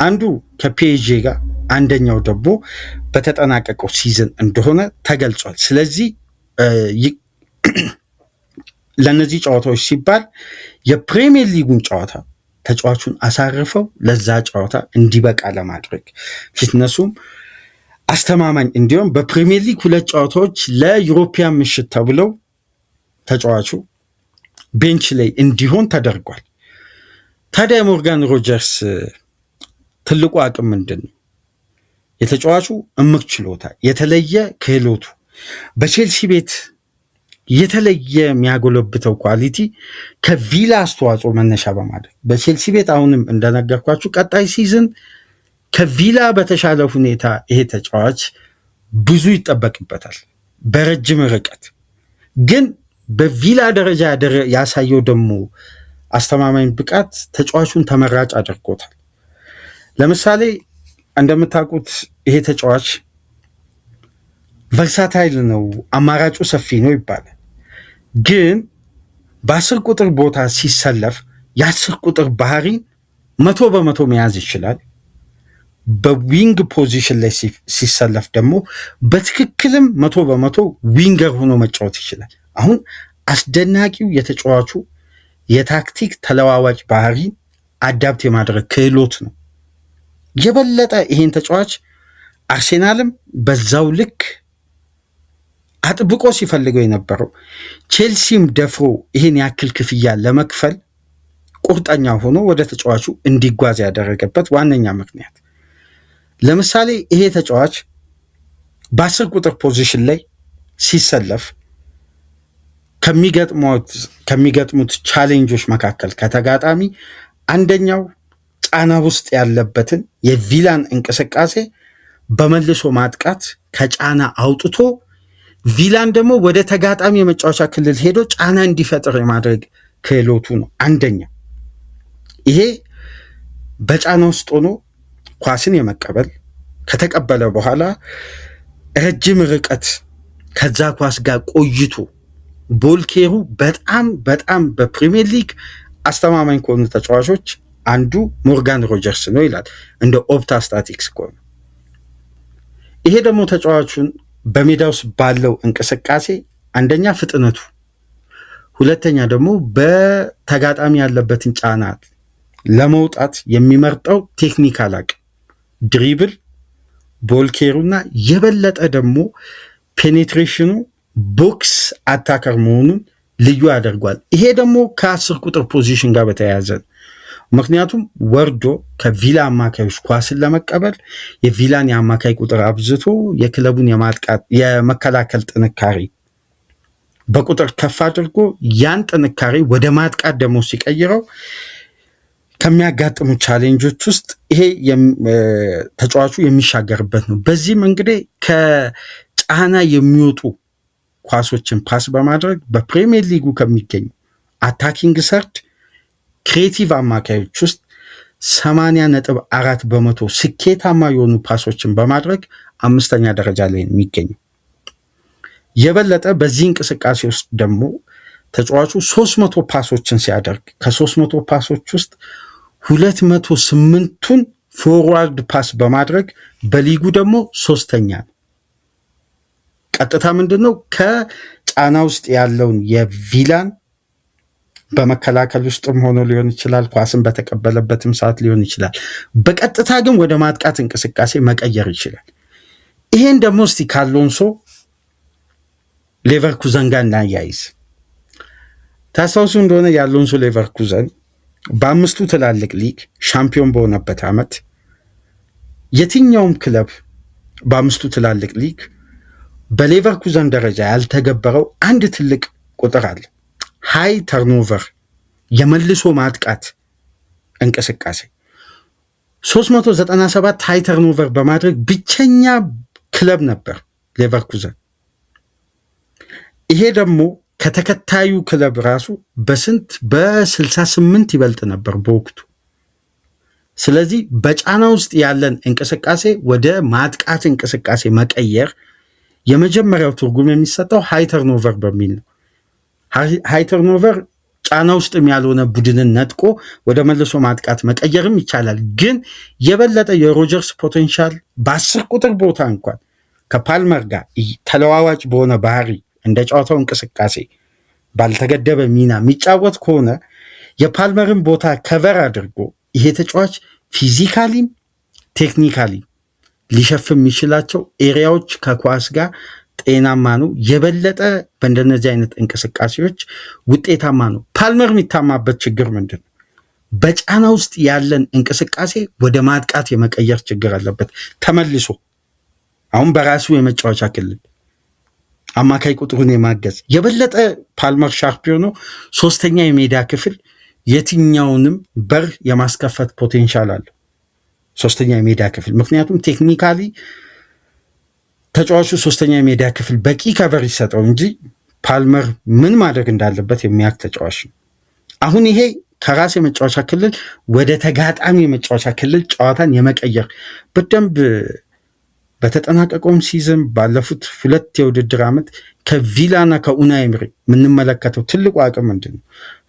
አንዱ ከፒኤስጂ ጋር፣ አንደኛው ደግሞ በተጠናቀቀው ሲዝን እንደሆነ ተገልጿል። ስለዚህ ለነዚህ ጨዋታዎች ሲባል የፕሪሚየር ሊጉን ጨዋታ ተጫዋቹን አሳርፈው ለዛ ጨዋታ እንዲበቃ ለማድረግ ፊትነሱም አስተማማኝ እንዲሁም በፕሪሚየር ሊግ 2 ጨዋታዎች ለዩሮፒያን ምሽት ተብለው ተጫዋቹ ቤንች ላይ እንዲሆን ተደርጓል። ታዲያ ሞርጋን ሮጀርስ ትልቁ አቅም ምንድን ነው? የተጫዋቹ እምቅ ችሎታ፣ የተለየ ክህሎቱ፣ በቼልሲ ቤት የተለየ የሚያጎለብተው ኳሊቲ ከቪላ አስተዋጽኦ መነሻ በማድረግ በቼልሲ ቤት አሁንም እንደነገርኳችሁ ቀጣይ ሲዝን ከቪላ በተሻለ ሁኔታ ይሄ ተጫዋች ብዙ ይጠበቅበታል በረጅም ርቀት። ግን በቪላ ደረጃ ያሳየው ደግሞ አስተማማኝ ብቃት ተጫዋቹን ተመራጭ አድርጎታል። ለምሳሌ እንደምታውቁት ይሄ ተጫዋች ቨርሳታይል ነው፣ አማራጩ ሰፊ ነው ይባላል። ግን በ10 ቁጥር ቦታ ሲሰለፍ የ10 ቁጥር ባህሪ 100% መያዝ ይችላል። በዊንግ ፖዚሽን ላይ ሲሰለፍ ደግሞ በትክክልም 100% ዊንገር ሆኖ መጫወት ይችላል። አሁን አስደናቂው የተጫዋቹ የታክቲክ ተለዋዋጭ ባህሪ አዳፕት የማድረግ ክህሎት ነው። የበለጠ ይሄን ተጫዋች አርሴናልም በዛው ልክ አጥብቆ ሲፈልገው የነበረው ቼልሲም ደፍሮ ይሄን ያክል ክፍያ ለመክፈል ቁርጠኛ ሆኖ ወደ ተጫዋቹ እንዲጓዝ ያደረገበት ዋነኛ ምክንያት። ለምሳሌ ይሄ ተጫዋች በ10 ቁጥር ፖዚሽን ላይ ሲሰለፍ ከሚገጥሙት ቻሌንጆች መካከል ከተጋጣሚ አንደኛው ጫና ውስጥ ያለበትን የቪላን እንቅስቃሴ በመልሶ ማጥቃት ከጫና አውጥቶ ቪላን ደግሞ ወደ ተጋጣሚ የመጫወቻ ክልል ሄዶ ጫና እንዲፈጥር የማድረግ ክህሎቱ ነው አንደኛ። ይሄ በጫና ውስጥ ሆኖ ኳስን የመቀበል ከተቀበለ በኋላ ረጅም ርቀት ከዛ ኳስ ጋር ቆይቶ ቦልኬሩ በጣም በፕሪሚየር ሊግ አስተማማኝ ከሆኑ ተጫዋቾች አንዱ ሞርጋን ሮጀርስ ነው ይላል እንደ ኦፕታ ስታቲክስ ከሆነ። ይሄ ደግሞ ተጫዋቹን በሜዳ ውስጥ ባለው እንቅስቃሴ አንደኛ ፍጥነቱ፣ ሁለተኛ ደግሞ በተጋጣሚ ያለበትን ጫና ለመውጣት የሚመርጠው ቴክኒካል አቅም፣ ድሪብል፣ ቦልኬሩና የበለጠ ደግሞ ፔኔትሬሽኑ ቦክስ አታከር መሆኑን ልዩ ያደርጓል። ይሄ ደግሞ ከ10 ቁጥር ፖዚሽን ጋር በተያያዘ ምክንያቱም ወርዶ ከቪላ አማካዮች ኳስን ለመቀበል የቪላን የአማካይ ቁጥር አብዝቶ የክለቡን የመከላከል ጥንካሬ በቁጥር ከፍ አድርጎ ያን ጥንካሬ ወደ ማጥቃት ደግሞ ሲቀይረው ከሚያጋጥሙ ቻሌንጆች ውስጥ ይሄ ተጫዋቹ የሚሻገርበት ነው። በዚህም እንግዲህ ከጫና የሚወጡ ኳሶችን ፓስ በማድረግ በፕሪሚየር ሊጉ ከሚገኙ አታኪንግ ሰርድ ክሬቲቭ አማካዮች ውስጥ 80.4% ስኬታማ የሆኑ ፓሶችን በማድረግ 5ኛ ደረጃ ላይ የሚገኙ የበለጠ በዚህ እንቅስቃሴ ውስጥ ደግሞ ተጫዋቹ 300 ፓሶችን ሲያደርግ ከ300 ፓሶች ውስጥ 208ቱን ፎርዋርድ ፓስ በማድረግ በሊጉ ደግሞ 3ኛ ነው። ቀጥታ ምንድነው ከጫና ውስጥ ያለውን የቪላን በመከላከል ውስጥም ሆኖ ሊሆን ይችላል፣ ኳስን በተቀበለበትም ሰዓት ሊሆን ይችላል። በቀጥታ ግን ወደ ማጥቃት እንቅስቃሴ መቀየር ይችላል። ይሄን ደግሞ እስቲ ከአሎንሶ ሌቨርኩዘን ጋር እናያይዝ። ታስታውሱ እንደሆነ የአሎንሶ ሌቨርኩዘን በ5ቱ ትላልቅ ሊግ ሻምፒዮን በሆነበት ዓመት የትኛውም ክለብ በ5ቱ ትላልቅ ሊግ በሌቨርኩዘን ደረጃ ያልተገበረው አንድ ትልቅ ቁጥር አለ። ሃይ ተርኖቨር የመልሶ ማጥቃት እንቅስቃሴ 397 ሃይ ተርኖቨር በማድረግ ብቸኛ ክለብ ነበር ሌቨርኩዘን። ይሄ ደግሞ ከተከታዩ ክለብ ራሱ በ68 ይበልጥ ነበር በወቅቱ። ስለዚህ በጫና ውስጥ ያለን እንቅስቃሴ ወደ ማጥቃት እንቅስቃሴ መቀየር የመጀመሪያው ትርጉም የሚሰጠው ሃይ ተርኖቨር በሚል ነው። ሃይ ተርኖቨር ጫና ውስጥም ያልሆነ ቡድንን ነጥቆ ወደ መልሶ ማጥቃት መቀየርም ይቻላል። ግን የበለጠ የሮጀርስ ፖቴንሻል በ10 ቁጥር ቦታ እንኳን ከፓልመር ጋር ተለዋዋጭ በሆነ ባህሪ እንደ ጨዋታው እንቅስቃሴ ባልተገደበ ሚና የሚጫወት ከሆነ የፓልመርን ቦታ ከቨር አድርጎ ይሄ ተጫዋች ፊዚካሊም ቴክኒካሊም ሊሸፍን የሚችላቸው ኤሪያዎች ከኳስ ጋር ጤናማ ነው። የበለጠ በእንደነዚህ አይነት እንቅስቃሴዎች ውጤታማ ነው። ፓልመር የሚታማበት ችግር ምንድን ነው? በጫና ውስጥ ያለን እንቅስቃሴ ወደ ማጥቃት የመቀየር ችግር አለበት። ተመልሶ አሁን በራሱ የመጫወቻ ክልል አማካይ ቁጥሩን የማገዝ የበለጠ ፓልመር ሻርፕ ነው። 3ኛ የሜዳ ክፍል የትኛውንም በር የማስከፈት ፖቴንሻል አለው 3ኛ የሜዳ ክፍል። ምክንያቱም ቴክኒካሊ ተጫዋቹ 3ኛ የሜዳ ክፍል በቂ ከቨር ይሰጠው እንጂ ፓልመር ምን ማድረግ እንዳለበት የሚያውቅ ተጫዋች ነው። አሁን ይሄ ከራስ የመጫወቻ ክልል ወደ ተጋጣሚ የመጫወቻ ክልል ጨዋታን የመቀየር በደንብ በተጠናቀቀውም ሲዝን ባለፉት 2 የውድድር ዓመት ከቪላና ከኡናይ ኤምሪ የምንመለከተው ትልቁ አቅም ምንድን ነው?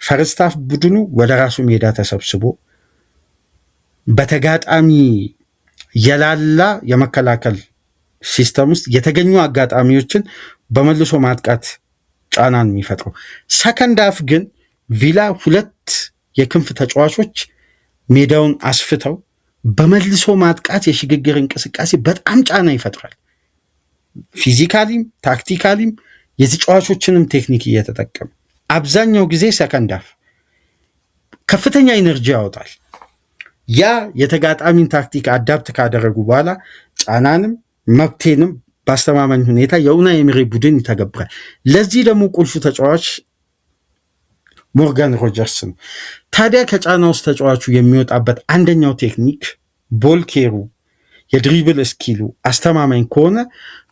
ፈርስት ሃፍ ቡድኑ ወደ ራሱ ሜዳ ተሰብስቦ በተጋጣሚ የላላ የመከላከል ሲስተም ውስጥ የተገኙ አጋጣሚዎችን በመልሶ ማጥቃት ጫናን የሚፈጥረው። ሰከንድ ሃፍ ግን ቪላ 2 የክንፍ ተጫዋቾች ሜዳውን አስፍተው በመልሶ ማጥቃት የሽግግር እንቅስቃሴ በጣም ጫና ይፈጥራል። ፊዚካሊም ታክቲካሊም የተጫዋቾችንም ቴክኒክ እየተጠቀሙ አብዛኛው ጊዜ ሰከንድ ሃፍ ከፍተኛ ኢነርጂ ያወጣል። ያ የተጋጣሚን ታክቲክ አዳፕት ካደረጉ በኋላ ጫናንም መብቴንም በአስተማማኝ ሁኔታ የኡናይ ኤምሪ ቡድን ይተገብራል። ለዚህ ደግሞ ቁልፉ ተጫዋች ሞርጋን ሮጀርስ ነው። ታዲያ ከጫና ውስጥ ተጫዋቹ የሚወጣበት አንደኛው ቴክኒክ ቦል ኬሩ፣ የድሪብል ስኪሉ አስተማማኝ ከሆነ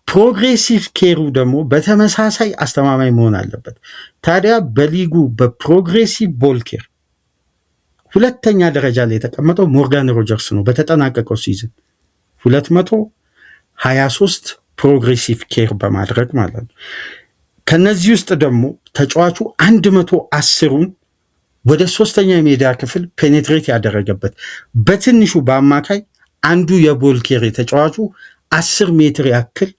ፕሮግሬሲቭ ኬሩ ደግሞ በተመሳሳይ አስተማማኝ መሆን አለበት። ታዲያ በሊጉ በፕሮግሬሲቭ ቦል ኬር 2ኛ ደረጃ ላይ የተቀመጠው ሞርጋን ሮጀርስ ነው። በተጠናቀቀው ሲዝን 223 ፕሮግሬሲቭ ኬር በማድረግ ማለት ነው። ከነዚህ ውስጥ ደግሞ ተጫዋቹ 110ን ወደ 3ኛ የሜዳ ክፍል ፔኔትሬት ያደረገበት በትንሹ በአማካይ አንዱ የቦል ኬር ተጫዋቹ 10 ሜትር ያክል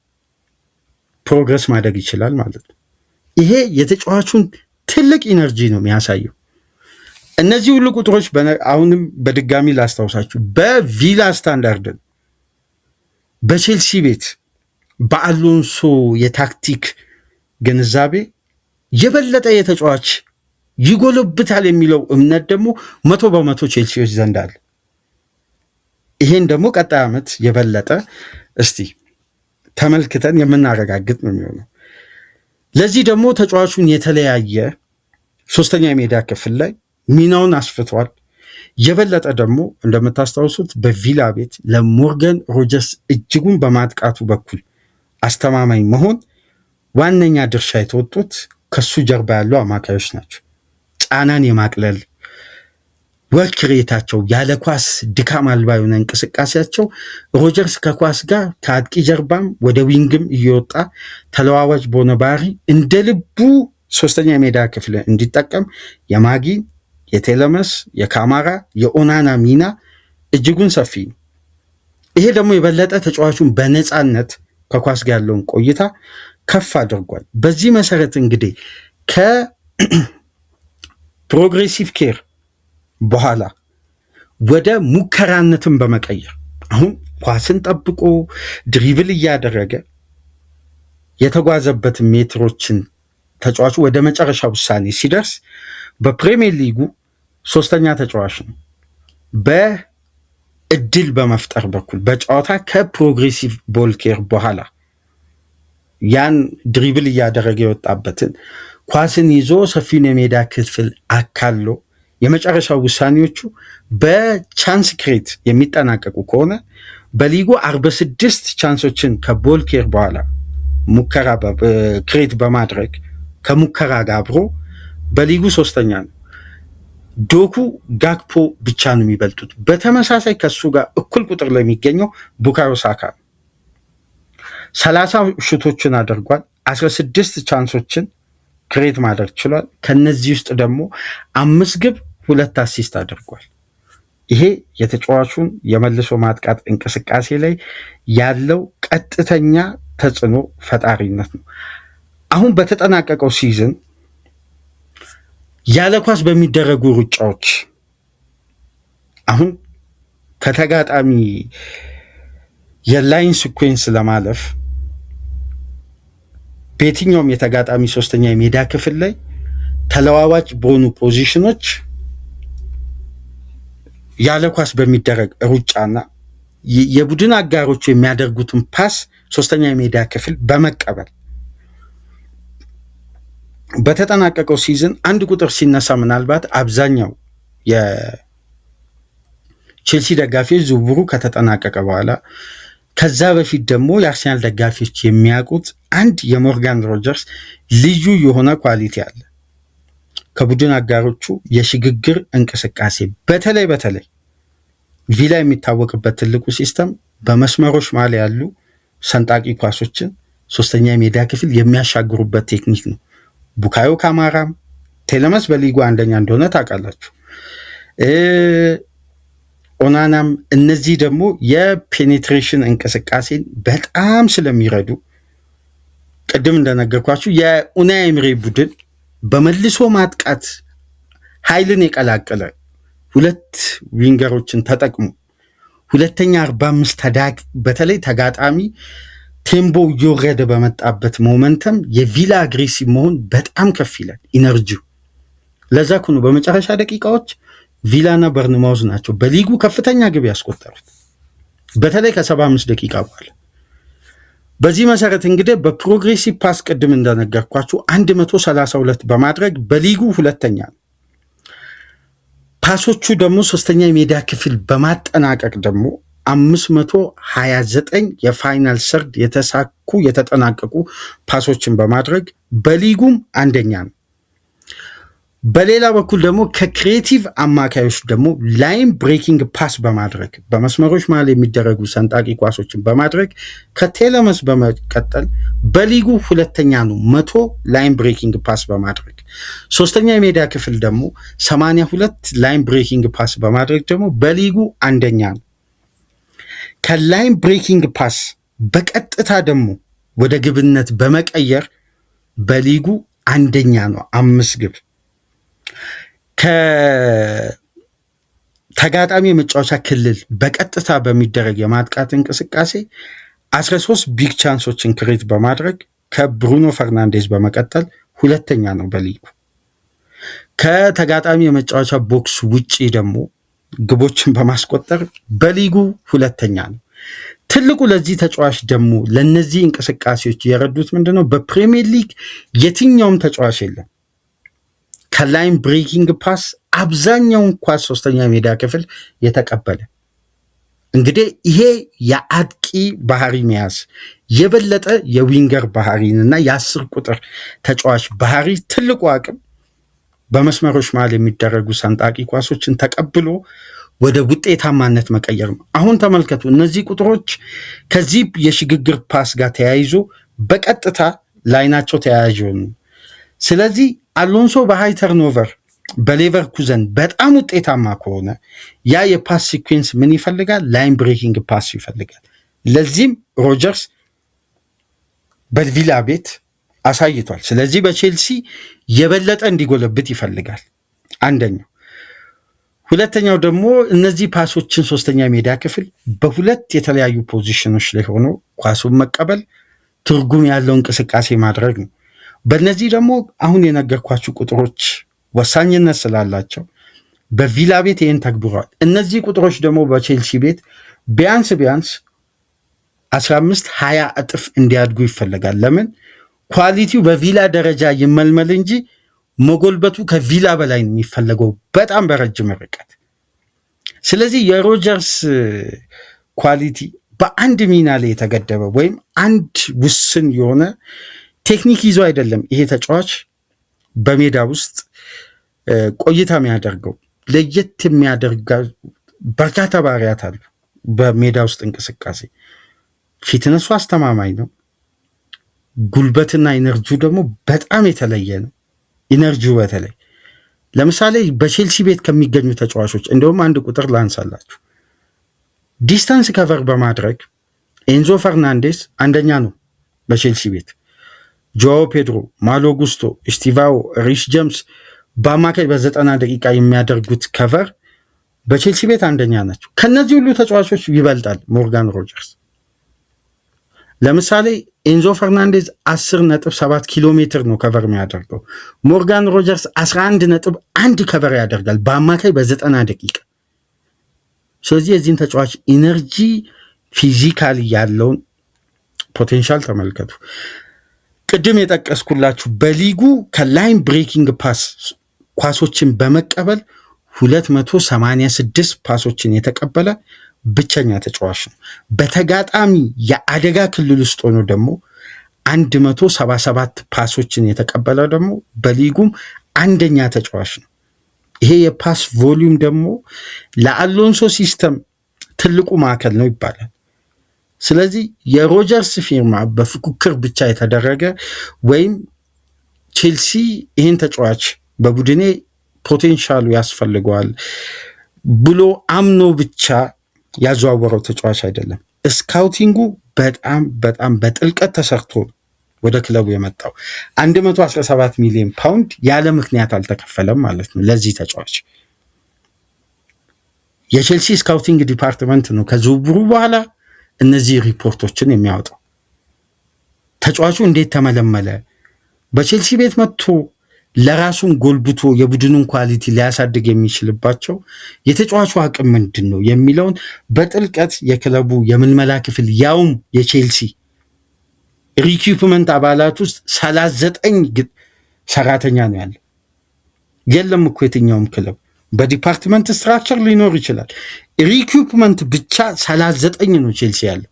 ፕሮግረስ ማድረግ ይችላል ማለት ነው። ይሄ የተጫዋቹን ትልቅ ኢነርጂ ነው የሚያሳየው። እነዚህ ሁሉ ቁጥሮች አሁንም በድጋሚ ላስታውሳችሁ በቪላ ስታንዳርድ በቼልሲ ቤት በአሎንሶ የታክቲክ ግንዛቤ የበለጠ የተጫዋች ይጎለብታል የሚለው እምነት ደግሞ 100% ቼልሲዎች ዘንድ አለ። ይሄን ደግሞ ቀጣይ ዓመት የበለጠ እስቲ ተመልክተን የምናረጋግጥ ነው የሚሆነው። ለዚህ ደግሞ ተጫዋቹን የተለያየ ሶስተኛ የሜዳ ክፍል ላይ ሚናውን አስፍቷል። የበለጠ ደግሞ እንደምታስታውሱት በቪላ ቤት ለሞርጋን ሮጀርስ እጅጉን በማጥቃቱ በኩል አስተማማኝ መሆን ዋነኛ ድርሻ የተወጡት ከሱ ጀርባ ያሉ አማካዮች ናቸው። ጫናን የማቅለል ወርክ ሬታቸው፣ ያለ ኳስ ድካም አልባ የሆነ እንቅስቃሴያቸው ሮጀርስ ከኳስ ጋር ከአጥቂ ጀርባም ወደ ዊንግም እየወጣ ተለዋዋጭ በሆነ ባህሪ እንደ ልቡ ሶስተኛ የሜዳ ክፍል እንዲጠቀም የማጊን፣ የቴለመስ፣ የካማራ፣ የኦናና ሚና እጅጉን ሰፊ ነው። ይሄ ደግሞ የበለጠ ተጫዋቹን በነፃነት ከኳስ ጋር ያለውን ቆይታ ከፍ አድርጓል። በዚህ መሰረት እንግዲህ ከፕሮግሬሲቭ ኬር በኋላ ወደ ሙከራነትን በመቀየር አሁን ኳስን ጠብቆ ድሪብል እያደረገ የተጓዘበትን ሜትሮችን ተጫዋቹ ወደ መጨረሻ ውሳኔ ሲደርስ በፕሪሚየር ሊጉ ሶስተኛ ተጫዋች ነው። በእድል በመፍጠር በኩል በጨዋታ ከፕሮግሬሲቭ ቦል ኬር በኋላ ያን ድሪብል እያደረገ የወጣበትን ኳስን ይዞ ሰፊውን የሜዳ ክፍል አካሎ የመጨረሻው ውሳኔዎቹ በቻንስ ክሬት የሚጠናቀቁ ከሆነ በሊጉ 46 ቻንሶችን ከቦል ኬር በኋላ ሙከራ ክሬት በማድረግ ከሙከራ ጋር አብሮ በሊጉ ሶስተኛ ነው። ዶኩ ጋክፖ ብቻ ነው የሚበልጡት። በተመሳሳይ ከሱ ጋር እኩል ቁጥር ላይ የሚገኘው ቡካዮ ሳካ 30 ሹቶችን አድርጓል። 16 ቻንሶችን ክሬት ማድረግ ችሏል። ከነዚህ ውስጥ ደግሞ 5 ግብ 2 አሲስት አድርጓል። ይሄ የተጫዋቹን የመልሶ ማጥቃት እንቅስቃሴ ላይ ያለው ቀጥተኛ ተጽዕኖ ፈጣሪነት ነው። አሁን በተጠናቀቀው ሲዝን ያለ ኳስ በሚደረጉ ሩጫዎች አሁን ከተጋጣሚ የላይን ሲኩዌንስ ለማለፍ በየትኛውም የተጋጣሚ ሶስተኛ የሜዳ ክፍል ላይ ተለዋዋጭ በሆኑ ፖዚሽኖች ያለ ኳስ በሚደረግ ሩጫና የቡድን አጋሮቹ የሚያደርጉትን ፓስ ሶስተኛ የሜዳ ክፍል በመቀበል በተጠናቀቀው ሲዝን አንድ ቁጥር ሲነሳ ምናልባት አብዛኛው የቼልሲ ደጋፊዎች ዝውውሩ ከተጠናቀቀ በኋላ ከዛ በፊት ደግሞ የአርሰናል ደጋፊዎች የሚያውቁት አንድ የሞርጋን ሮጀርስ ልዩ የሆነ ኳሊቲ አለ። ከቡድን አጋሮቹ የሽግግር እንቅስቃሴ በተለይ ቪላ የሚታወቅበት ትልቁ ሲስተም በመስመሮች መሃል ያሉ ሰንጣቂ ኳሶችን ሶስተኛ የሜዳ ክፍል የሚያሻግሩበት ቴክኒክ ነው። ቡካዮ ካማራም ቴለመስ በሊጉ አንደኛ እንደሆነ ታውቃላችሁ። ኦናናም እነዚህ ደግሞ የፔኔትሬሽን እንቅስቃሴን በጣም ስለሚረዱ ቅድም እንደነገርኳችሁ የኡናይ ኤምሪ ቡድን በመልሶ ማጥቃት ኃይልን የቀላቀለ 2 ዊንገሮችን ተጠቅሞ ሁለተኛ 45 በተለይ ተጋጣሚ ቴምቦ እየወረደ በመጣበት ሞመንተም የቪላ አግሬሲቭ መሆን በጣም ከፍ ይላል ኢነርጂው። ለዛ ኩኑ በመጨረሻ ደቂቃዎች ቪላና በርንማውዝ ናቸው በሊጉ ከፍተኛ ግብ ያስቆጠሩት በተለይ ከ75 ደቂቃ በኋላ። በዚህ መሰረት እንግዲህ በፕሮግሬሲቭ ፓስ ቅድም እንደነገርኳችሁ 132 በማድረግ በሊጉ ሁለተኛ ነው። ፓሶቹ ደግሞ ሶስተኛ የሜዳ ክፍል በማጠናቀቅ ደግሞ 529 የፋይናል ሰርድ የተሳኩ የተጠናቀቁ ፓሶችን በማድረግ በሊጉም አንደኛ ነው። በሌላ በኩል ደግሞ ከክሪኤቲቭ አማካዮች ደግሞ ላይን ብሬኪንግ ፓስ በማድረግ በመስመሮች መሃል የሚደረጉ ሰንጣቂ ኳሶችን በማድረግ ከቴለመስ በመቀጠል በሊጉ ሁለተኛ ነው 100 ላይን ብሬኪንግ ፓስ በማድረግ። ሶስተኛ የሜዳ ክፍል ደግሞ 82 ላይን ብሬኪንግ ፓስ በማድረግ ደግሞ በሊጉ አንደኛ ነው። ከላይን ብሬኪንግ ፓስ በቀጥታ ደግሞ ወደ ግብነት በመቀየር በሊጉ አንደኛ ነው 5 ግብ። ከተጋጣሚ የመጫወቻ ክልል በቀጥታ በሚደረግ የማጥቃት እንቅስቃሴ 13 ቢግ ቻንሶችን ክሬት በማድረግ ከብሩኖ ፈርናንዴዝ በመቀጠል ሁለተኛ ነው በሊጉ። ከተጋጣሚ የመጫወቻ ቦክስ ውጪ ደግሞ ግቦችን በማስቆጠር በሊጉ ሁለተኛ ነው። ትልቁ ለዚህ ተጫዋች ደግሞ ለነዚህ እንቅስቃሴዎች የረዱት ምንድነው? በፕሪሚየር ሊግ የትኛውም ተጫዋች የለም ከላይን ብሬኪንግ ፓስ አብዛኛውን ኳስ ሶስተኛ ሜዳ ክፍል የተቀበለ። እንግዲህ ይሄ የአጥቂ ባህሪ መያዝ የበለጠ የዊንገር ባህሪንና የ10 ቁጥር ተጫዋች ባህሪ ትልቁ አቅም በመስመሮች መሃል የሚደረጉ ሰንጣቂ ኳሶችን ተቀብሎ ወደ ውጤታማነት መቀየር ነው። አሁን ተመልከቱ፣ እነዚህ ቁጥሮች ከዚህ የሽግግር ፓስ ጋር ተያይዞ በቀጥታ ላይናቸው ተያያዥ ሆኑ። ስለዚህ አሎንሶ በሃይ ተርኖቨር በሌቨርኩዘን በጣም ውጤታማ ከሆነ ያ የፓስ ሲኩዌንስ ምን ይፈልጋል? ላይን ብሬኪንግ ፓስ ይፈልጋል። ለዚህም ሮጀርስ በቪላ ቤት አሳይቷል። ስለዚህ በቼልሲ የበለጠ እንዲጎለብት ይፈልጋል አንደኛው። ሁለተኛው ደግሞ እነዚህ ፓሶችን ሶስተኛ ሜዳ ክፍል በሁለት የተለያዩ ፖዚሽኖች ላይ ሆኖ ኳሱን መቀበል ትርጉም ያለው እንቅስቃሴ ማድረግ ነው። በእነዚህ ደግሞ አሁን የነገርኳችሁ ቁጥሮች ወሳኝነት ስላላቸው በቪላ ቤት ይህን ተግብሯል። እነዚህ ቁጥሮች ደግሞ በቼልሲ ቤት ቢያንስ 15-20 እጥፍ እንዲያድጉ ይፈልጋል። ለምን? ኳሊቲው በቪላ ደረጃ ይመልመል እንጂ መጎልበቱ ከቪላ በላይ የሚፈለገው በጣም በረጅም ርቀት። ስለዚህ የሮጀርስ ኳሊቲ በአንድ ሚና ላይ የተገደበ ወይም አንድ ውስን የሆነ ቴክኒክ ይዞ አይደለም። ይሄ ተጫዋች በሜዳ ውስጥ ቆይታ የሚያደርገው ለየት የሚያደርጋ በርካታ ባህሪያት አሉ። በሜዳ ውስጥ እንቅስቃሴ ፊትነሱ አስተማማኝ ነው። ጉልበትና ኢነርጂው ደግሞ በጣም የተለየ ነው። ኢነርጂው በተለይ ለምሳሌ በቼልሲ ቤት ከሚገኙ ተጫዋቾች እንደውም አንድ ቁጥር ላንሳላችሁ። ዲስታንስ ከቨር በማድረግ ኤንዞ ፈርናንዴስ አንደኛ ነው በቼልሲ ቤት። ጆዋው ፔድሮ፣ ማሎ ጉስቶ፣ ስቲቫኦ፣ ሪስ ጀምስ በአማካይ በ90 ደቂቃ የሚያደርጉት ከቨር በቼልሲ ቤት አንደኛ ናቸው። ከነዚህ ሁሉ ተጫዋቾች ይበልጣል ሞርጋን ሮጀርስ። ለምሳሌ ኤንዞ ፈርናንዴዝ 10.7 ኪሎ ሜትር ነው ከቨር የሚያደርገው። ሞርጋን ሮጀርስ 11.1 ከቨር ያደርጋል በአማካይ በ90 ደቂቃ። ስለዚህ የዚህን ተጫዋች ኢነርጂ ፊዚካሊ ያለውን ፖቴንሻል ተመልከቱ። ቅድም የጠቀስኩላችሁ በሊጉ ከላይን ብሬኪንግ ፓስ ኳሶችን በመቀበል 286 ፓሶችን የተቀበለ ብቸኛ ተጫዋች ነው። በተጋጣሚ የአደጋ ክልል ውስጥ ሆኖ ደግሞ 177 ፓሶችን የተቀበለ ደግሞ በሊጉም አንደኛ ተጫዋች ነው። ይሄ የፓስ ቮሊዩም ደግሞ ለአሎንሶ ሲስተም ትልቁ ማዕከል ነው ይባላል። ስለዚህ የሮጀርስ ፊርማ በፉክክር ብቻ የተደረገ ወይም ቼልሲ ይህን ተጫዋች በቡድኔ ፖቴንሻሉ ያስፈልገዋል ብሎ አምኖ ብቻ ያዘዋወረው ተጫዋች አይደለም። ስካውቲንጉ በጣም በጥልቀት ተሰርቶ ወደ ክለቡ የመጣው 117 ሚሊዮን ፓውንድ ያለ ምክንያት አልተከፈለም ማለት ነው ለዚህ ተጫዋች። የቼልሲ ስካውቲንግ ዲፓርትመንት ነው ከዝውውሩ በኋላ እነዚህ ሪፖርቶችን የሚያወጣው። ተጫዋቹ እንዴት ተመለመለ፣ በቼልሲ ቤት መጥቶ ለራሱን ጎልብቶ የቡድኑን ኳሊቲ ሊያሳድግ የሚችልባቸው የተጫዋቹ አቅም ምንድን ነው የሚለውን በጥልቀት የክለቡ የምልመላ ክፍል ያውም የቼልሲ ሪኩፕመንት አባላት ውስጥ 39 ሰራተኛ ነው ያለ። የለም እኮ የትኛውም ክለብ በዲፓርትመንት ስትራክቸር ሊኖር ይችላል። ሪኩፕመንት ብቻ 39 ነው ቼልሲ ያለ።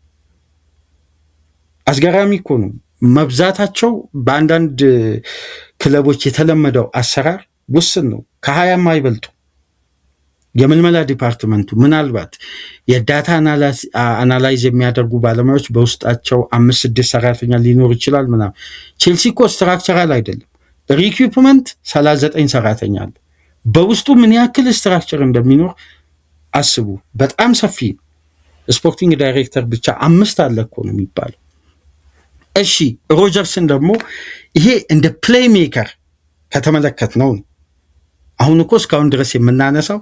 አስገራሚ እኮ ነው መብዛታቸው። በአንዳንድ ክለቦች የተለመደው አሰራር ውስን ነው፣ ከ20 አይበልጡ። የምልመላ ዲፓርትመንቱ ምናልባት የዳታ አናላይዝ የሚያደርጉ ባለሙያዎች በውስጣቸው 5-6 ሰራተኛ ሊኖር ይችላል ምናምን። ቼልሲ እኮ ስትራክቸራል አይደለም። ሪኩፕመንት 39 ሰራተኛ አለ። በውስጡ ምን ያክል ስትራክቸር እንደሚኖር አስቡ። በጣም ሰፊ ነው። ስፖርቲንግ ዳይሬክተር ብቻ 5 አለ እኮ ነው የሚባለው። እሺ ሮጀርስን ደግሞ ይሄ እንደ ፕሌይ ሜከር ከተመለከት ነው። አሁን እኮ እስካሁን ድረስ የምናነሳው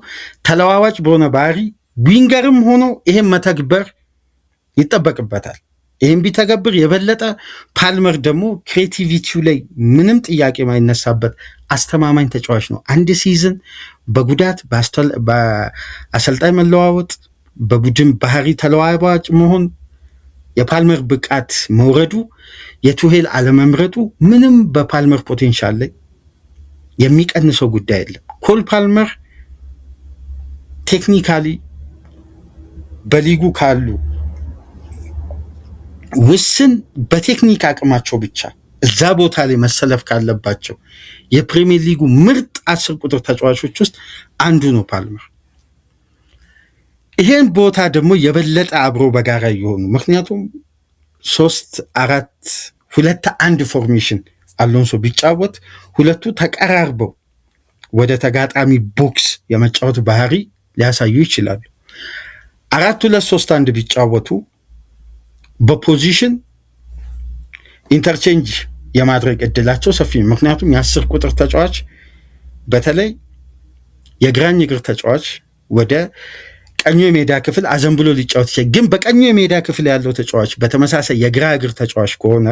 ተለዋዋጭ በሆነ ባህሪ ዊንገርም ሆኖ ይሄን መተግበር ይጠበቅበታል። ይህም ቢተገብር የበለጠ ፓልመር ደግሞ ክሬቲቪቲው ላይ ምንም ጥያቄ ማይነሳበት አስተማማኝ ተጫዋች ነው። አንድ ሲዝን በጉዳት በአሰልጣኝ መለዋወጥ፣ በቡድን ባህሪ ተለዋዋጭ መሆን፣ የፓልመር ብቃት መውረዱ፣ የቱሄል አለመምረጡ ምንም በፓልመር ፖቴንሻል ላይ የሚቀንሰው ጉዳይ የለም። ኮል ፓልመር ቴክኒካሊ በሊጉ ካሉ ውስን በቴክኒክ አቅማቸው ብቻ እዛ ቦታ ላይ መሰለፍ ካለባቸው የፕሪሚየር ሊጉ ምርጥ 10 ቁጥር ተጫዋቾች ውስጥ አንዱ ነው ፓልመር። ይሄን ቦታ ደግሞ የበለጠ አብሮ በጋራ የሆኑ ምክንያቱም 3-4-2-1 ፎርሜሽን አሎንሶ ቢጫወት ሁለቱ ተቀራርበው ወደ ተጋጣሚ ቦክስ የመጫወት ባህሪ ሊያሳዩ ይችላሉ። 4-2-3-1 ቢጫወቱ በፖዚሽን ኢንተርቼንጅ የማድረግ እድላቸው ሰፊ ነው። ምክንያቱም የ10 ቁጥር ተጫዋች በተለይ የግራኝ እግር ተጫዋች ወደ ቀኙ የሜዳ ክፍል አዘንብሎ ሊጫወት ይችላል። ግን በቀኙ የሜዳ ክፍል ያለው ተጫዋች በተመሳሳይ የግራ እግር ተጫዋች ከሆነ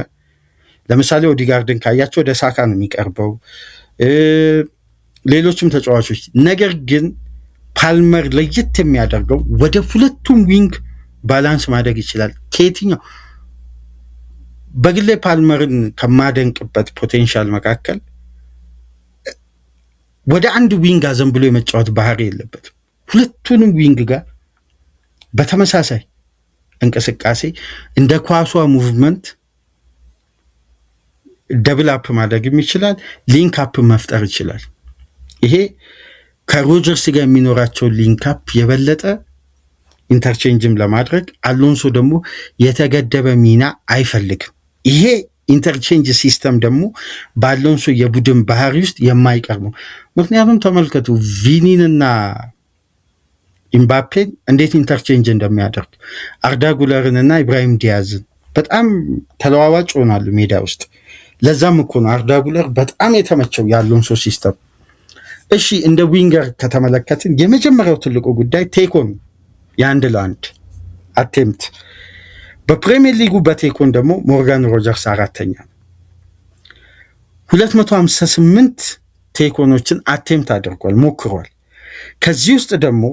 ለምሳሌ ኦዲጋርድን ካያቸው ወደ ሳካ ነው የሚቀርበው፣ ሌሎችም ተጫዋቾች። ነገር ግን ፓልመር ለየት የሚያደርገው ወደ ሁለቱም ዊንግ ባላንስ ማድረግ ይችላል። ከየትኛው በግሌ ፓልመርን ከማደንቅበት ፖቴንሻል መካከል ወደ አንድ ዊንግ አዘንብሎ የመጫወት ባህሪ የለበትም። ሁለቱንም ዊንግ ጋር በተመሳሳይ እንቅስቃሴ እንደ ኳሷ ሙቭመንት ደብል አፕ ማድረግም ይችላል፣ ሊንክ አፕ መፍጠር ይችላል። ይሄ ከሮጀርስ ጋር የሚኖራቸው ሊንክ አፕ የበለጠ ኢንተርቼንጅም ለማድረግ አሎንሶ ደግሞ የተገደበ ሚና አይፈልግም። ይሄ ኢንተርቼንጅ ሲስተም ደግሞ በአሎንሶ የቡድን ባህሪ ውስጥ የማይቀር ነው። ምክንያቱም ተመልከቱ ቪኒንና ኢምባፔን እንዴት ኢንተርቼንጅ እንደሚያደርግ፣ አርዳ ጉለርንና ኢብራሂም ዲያዝን በጣም ተለዋዋጭ ይሆናሉ ሜዳ ውስጥ። ለዛም እኮ ነው አርዳ ጉለር በጣም የተመቸው የአሎንሶ ሲስተም። እሺ እንደ ዊንገር ከተመለከትን የመጀመሪያው ትልቁ ጉዳይ ቴኮን የአንድ ለአንድ አቴምት በፕሪሚየር ሊጉ በቴኮን ደግሞ ሞርጋን ሮጀርስ 4ኛ ነው። 258 ቴኮኖችን አቴምት አድርጓል፣ ሞክሯል። ከዚህ ውስጥ ደግሞ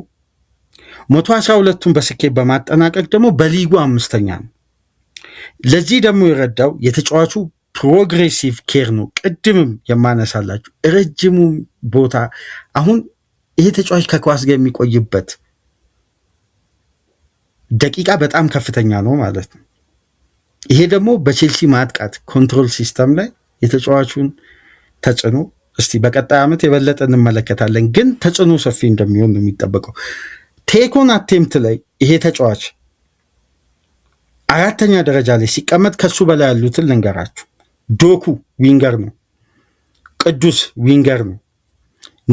112ቱን በስኬት በማጠናቀቅ ደግሞ በሊጉ 5ኛ ነው። ለዚህ ደግሞ የረዳው የተጫዋቹ ፕሮግሬሲቭ ኬር ነው። ቅድምም የማነሳላችሁ ረጅሙ ቦታ አሁን ይሄ ተጫዋች ከኳስ ጋር የሚቆይበት ደቂቃ በጣም ከፍተኛ ነው ማለት ነው። ይሄ ደግሞ በቼልሲ ማጥቃት ኮንትሮል ሲስተም ላይ የተጫዋቹን ተጽዕኖ እስቲ በቀጣይ ዓመት የበለጠ እንመለከታለን፣ ግን ተጽዕኖ ሰፊ እንደሚሆን ነው የሚጠበቀው። ቴኮን አቴምት ላይ ይሄ ተጫዋች 4ኛ ደረጃ ላይ ሲቀመጥ ከሱ በላይ ያሉትን ልንገራችሁ። ዶኩ ዊንገር ነው፣ ቅዱስ ዊንገር ነው፣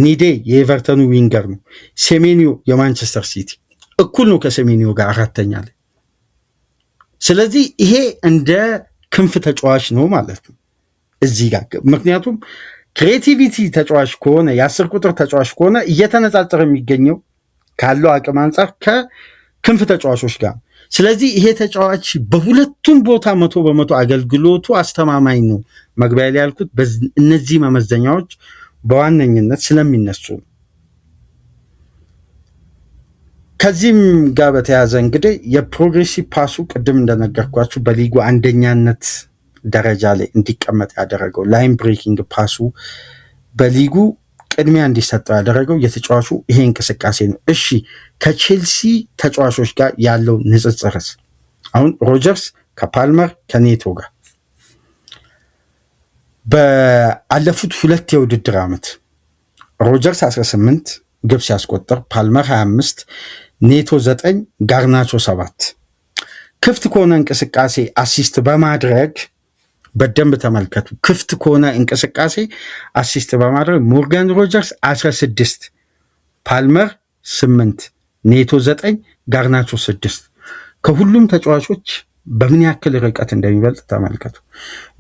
ኒዴ የኤቨርተኑ ዊንገር ነው፣ ሴሜኒዮ የማንቸስተር ሲቲ እኩል ነው ከሴሜኒዮ ጋር 4ኛ ላይ። ስለዚህ ይሄ እንደ ክንፍ ተጫዋች ነው ማለት ነው እዚህ ጋር። ምክንያቱም ክሬቲቪቲ ተጫዋች ከሆነ የ10 ቁጥር ተጫዋች ከሆነ እየተነጻጸረ የሚገኘው ካለው አቅም አንጻር ከክንፍ ተጫዋቾች ጋር። ስለዚህ ይሄ ተጫዋች በሁለቱም ቦታ 100% አገልግሎቱ አስተማማኝ ነው። መግቢያ ላይ ያልኩት እነዚህ መመዘኛዎች በዋነኝነት ስለሚነሱ ነው። ከዚህም ጋር በተያያዘ እንግዲህ የፕሮግሬሲቭ ፓሱ ቅድም እንደነገርኳችሁ በሊጉ አንደኛነት ደረጃ ላይ እንዲቀመጥ ያደረገው ላይን ብሬኪንግ ፓሱ በሊጉ ቅድሚያ እንዲሰጠው ያደረገው የተጫዋቹ ይሄ እንቅስቃሴ ነው። እሺ ከቼልሲ ተጫዋቾች ጋር ያለው ንጽጽርስ? አሁን ሮጀርስ ከፓልመር ከኔቶ ጋር በአለፉት 2 የውድድር ዓመት ሮጀርስ 18 ግብ ሲያስቆጠር ፓልመር 25፣ ኔቶ 9፣ ጋርናቾ 7። ክፍት ከሆነ እንቅስቃሴ አሲስት በማድረግ በደንብ ተመልከቱ። ክፍት ከሆነ እንቅስቃሴ አሲስት በማድረግ ሞርጋን ሮጀርስ 16፣ ፓልመር 8፣ ኔቶ 9፣ ጋርናቾ 6። ከሁሉም ተጫዋቾች በምን ያክል ርቀት እንደሚበልጥ ተመልከቱ።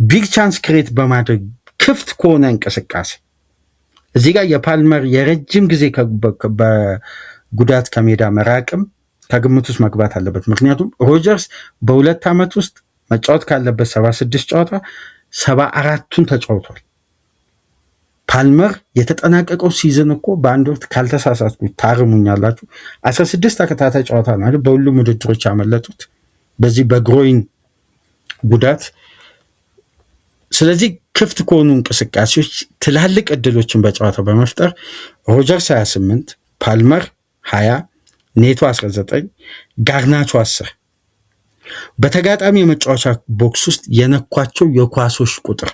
ቢግ ቻንስ ክሬት በማድረግ ክፍት ከሆነ እንቅስቃሴ እዚህ ጋር የፓልመር የረጅም ጊዜ በጉዳት ከሜዳ መራቅም ከግምት ውስጥ መግባት አለበት። ምክንያቱም ሮጀርስ በ2 ዓመት ውስጥ መጫወት ካለበት 76 ጨዋታ 74ቱን ተጫውቷል። ፓልመር የተጠናቀቀው ሲዝን እኮ በአንድ ወቅት ካልተሳሳትኩ ታርሙኛላችሁ 16 ተከታታይ ጨዋታ ነው በሁሉም ውድድሮች ያመለጡት በዚህ በግሮይን ጉዳት። ስለዚህ ክፍት ከሆኑ እንቅስቃሴዎች ትላልቅ እድሎችን በጨዋታው በመፍጠር ሮጀርስ 28፣ ፓልመር 20፣ ኔቶ 19፣ ጋርናቾ 10 በተጋጣሚ የመጫወቻ ቦክስ ውስጥ የነኳቸው የኳሶች ቁጥር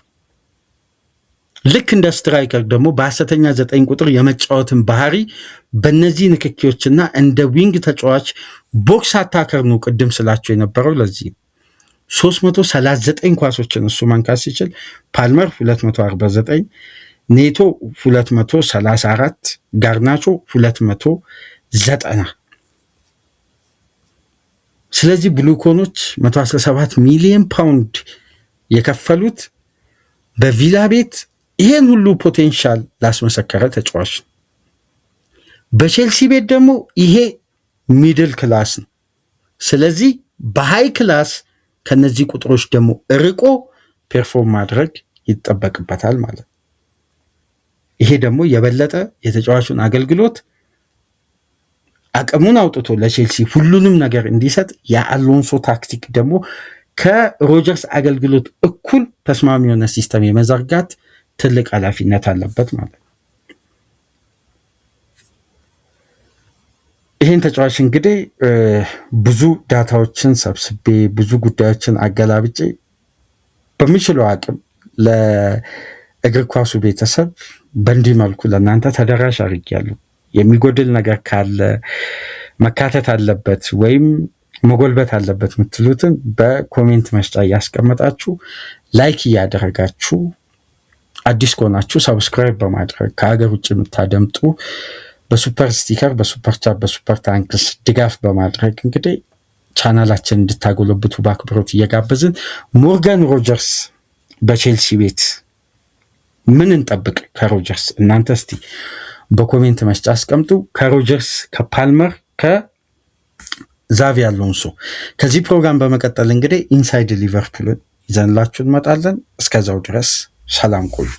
ልክ እንደ ስትራይከር ደግሞ በሐሰተኛ 9 ቁጥር የመጫወትን ባህሪ በእነዚህ ንክኪዎችና እንደ ዊንግ ተጫዋች ቦክስ አታከር ነው ቅድም ስላቸው የነበረው። ለዚህ 339 ኳሶችን እሱ መንካት ሲችል ፓልመር 249፣ ኔቶ 234፣ ጋርናቾ 290። ስለዚህ ብሉኮኖች 117 ሚሊዮን ፓውንድ የከፈሉት በቪላ ቤት ይሄን ሁሉ ፖቴንሻል ላስመሰከረ ተጫዋች ነው። በቼልሲ ቤት ደግሞ ይሄ ሚድል ክላስ ነው። ስለዚህ በሃይ ክላስ ከነዚህ ቁጥሮች ደግሞ ርቆ ፐርፎርም ማድረግ ይጠበቅበታል ማለት ነው። ይሄ ደግሞ የበለጠ የተጫዋቹን አገልግሎት አቅሙን አውጥቶ ለቼልሲ ሁሉንም ነገር እንዲሰጥ የአሎንሶ ታክቲክ ደግሞ ከሮጀርስ አገልግሎት እኩል ተስማሚ የሆነ ሲስተም የመዘርጋት ትልቅ ኃላፊነት አለበት ማለት ነው። ይህን ተጫዋች እንግዲህ ብዙ ዳታዎችን ሰብስቤ ብዙ ጉዳዮችን አገላብጬ በሚችለው አቅም ለእግር ኳሱ ቤተሰብ በእንዲህ መልኩ ለእናንተ ተደራሽ አድርጌያለሁ። የሚጎድል ነገር ካለ መካተት አለበት ወይም መጎልበት አለበት የምትሉትን በኮሜንት መስጫ እያስቀመጣችሁ ላይክ እያደረጋችሁ አዲስ ከሆናችሁ ሰብስክራይብ በማድረግ ከሀገር ውጭ የምታደምጡ በሱፐር ስቲከር፣ በሱፐር ቻት፣ በሱፐር ታንክስ ድጋፍ በማድረግ እንግዲህ ቻናላችን እንድታጎለብቱ በአክብሮት እየጋበዝን ሞርጋን ሮጀርስ በቼልሲ ቤት ምን እንጠብቅ ከሮጀርስ? እናንተ እስቲ በኮሜንት መስጫ አስቀምጡ። ከሮጀርስ፣ ከፓልመር፣ ከዛቪ አሎንሶ። ከዚህ ፕሮግራም በመቀጠል እንግዲህ ኢንሳይድ ሊቨርፑልን ይዘንላችሁ እንመጣለን። እስከዛው ድረስ ሰላም ቆዩ።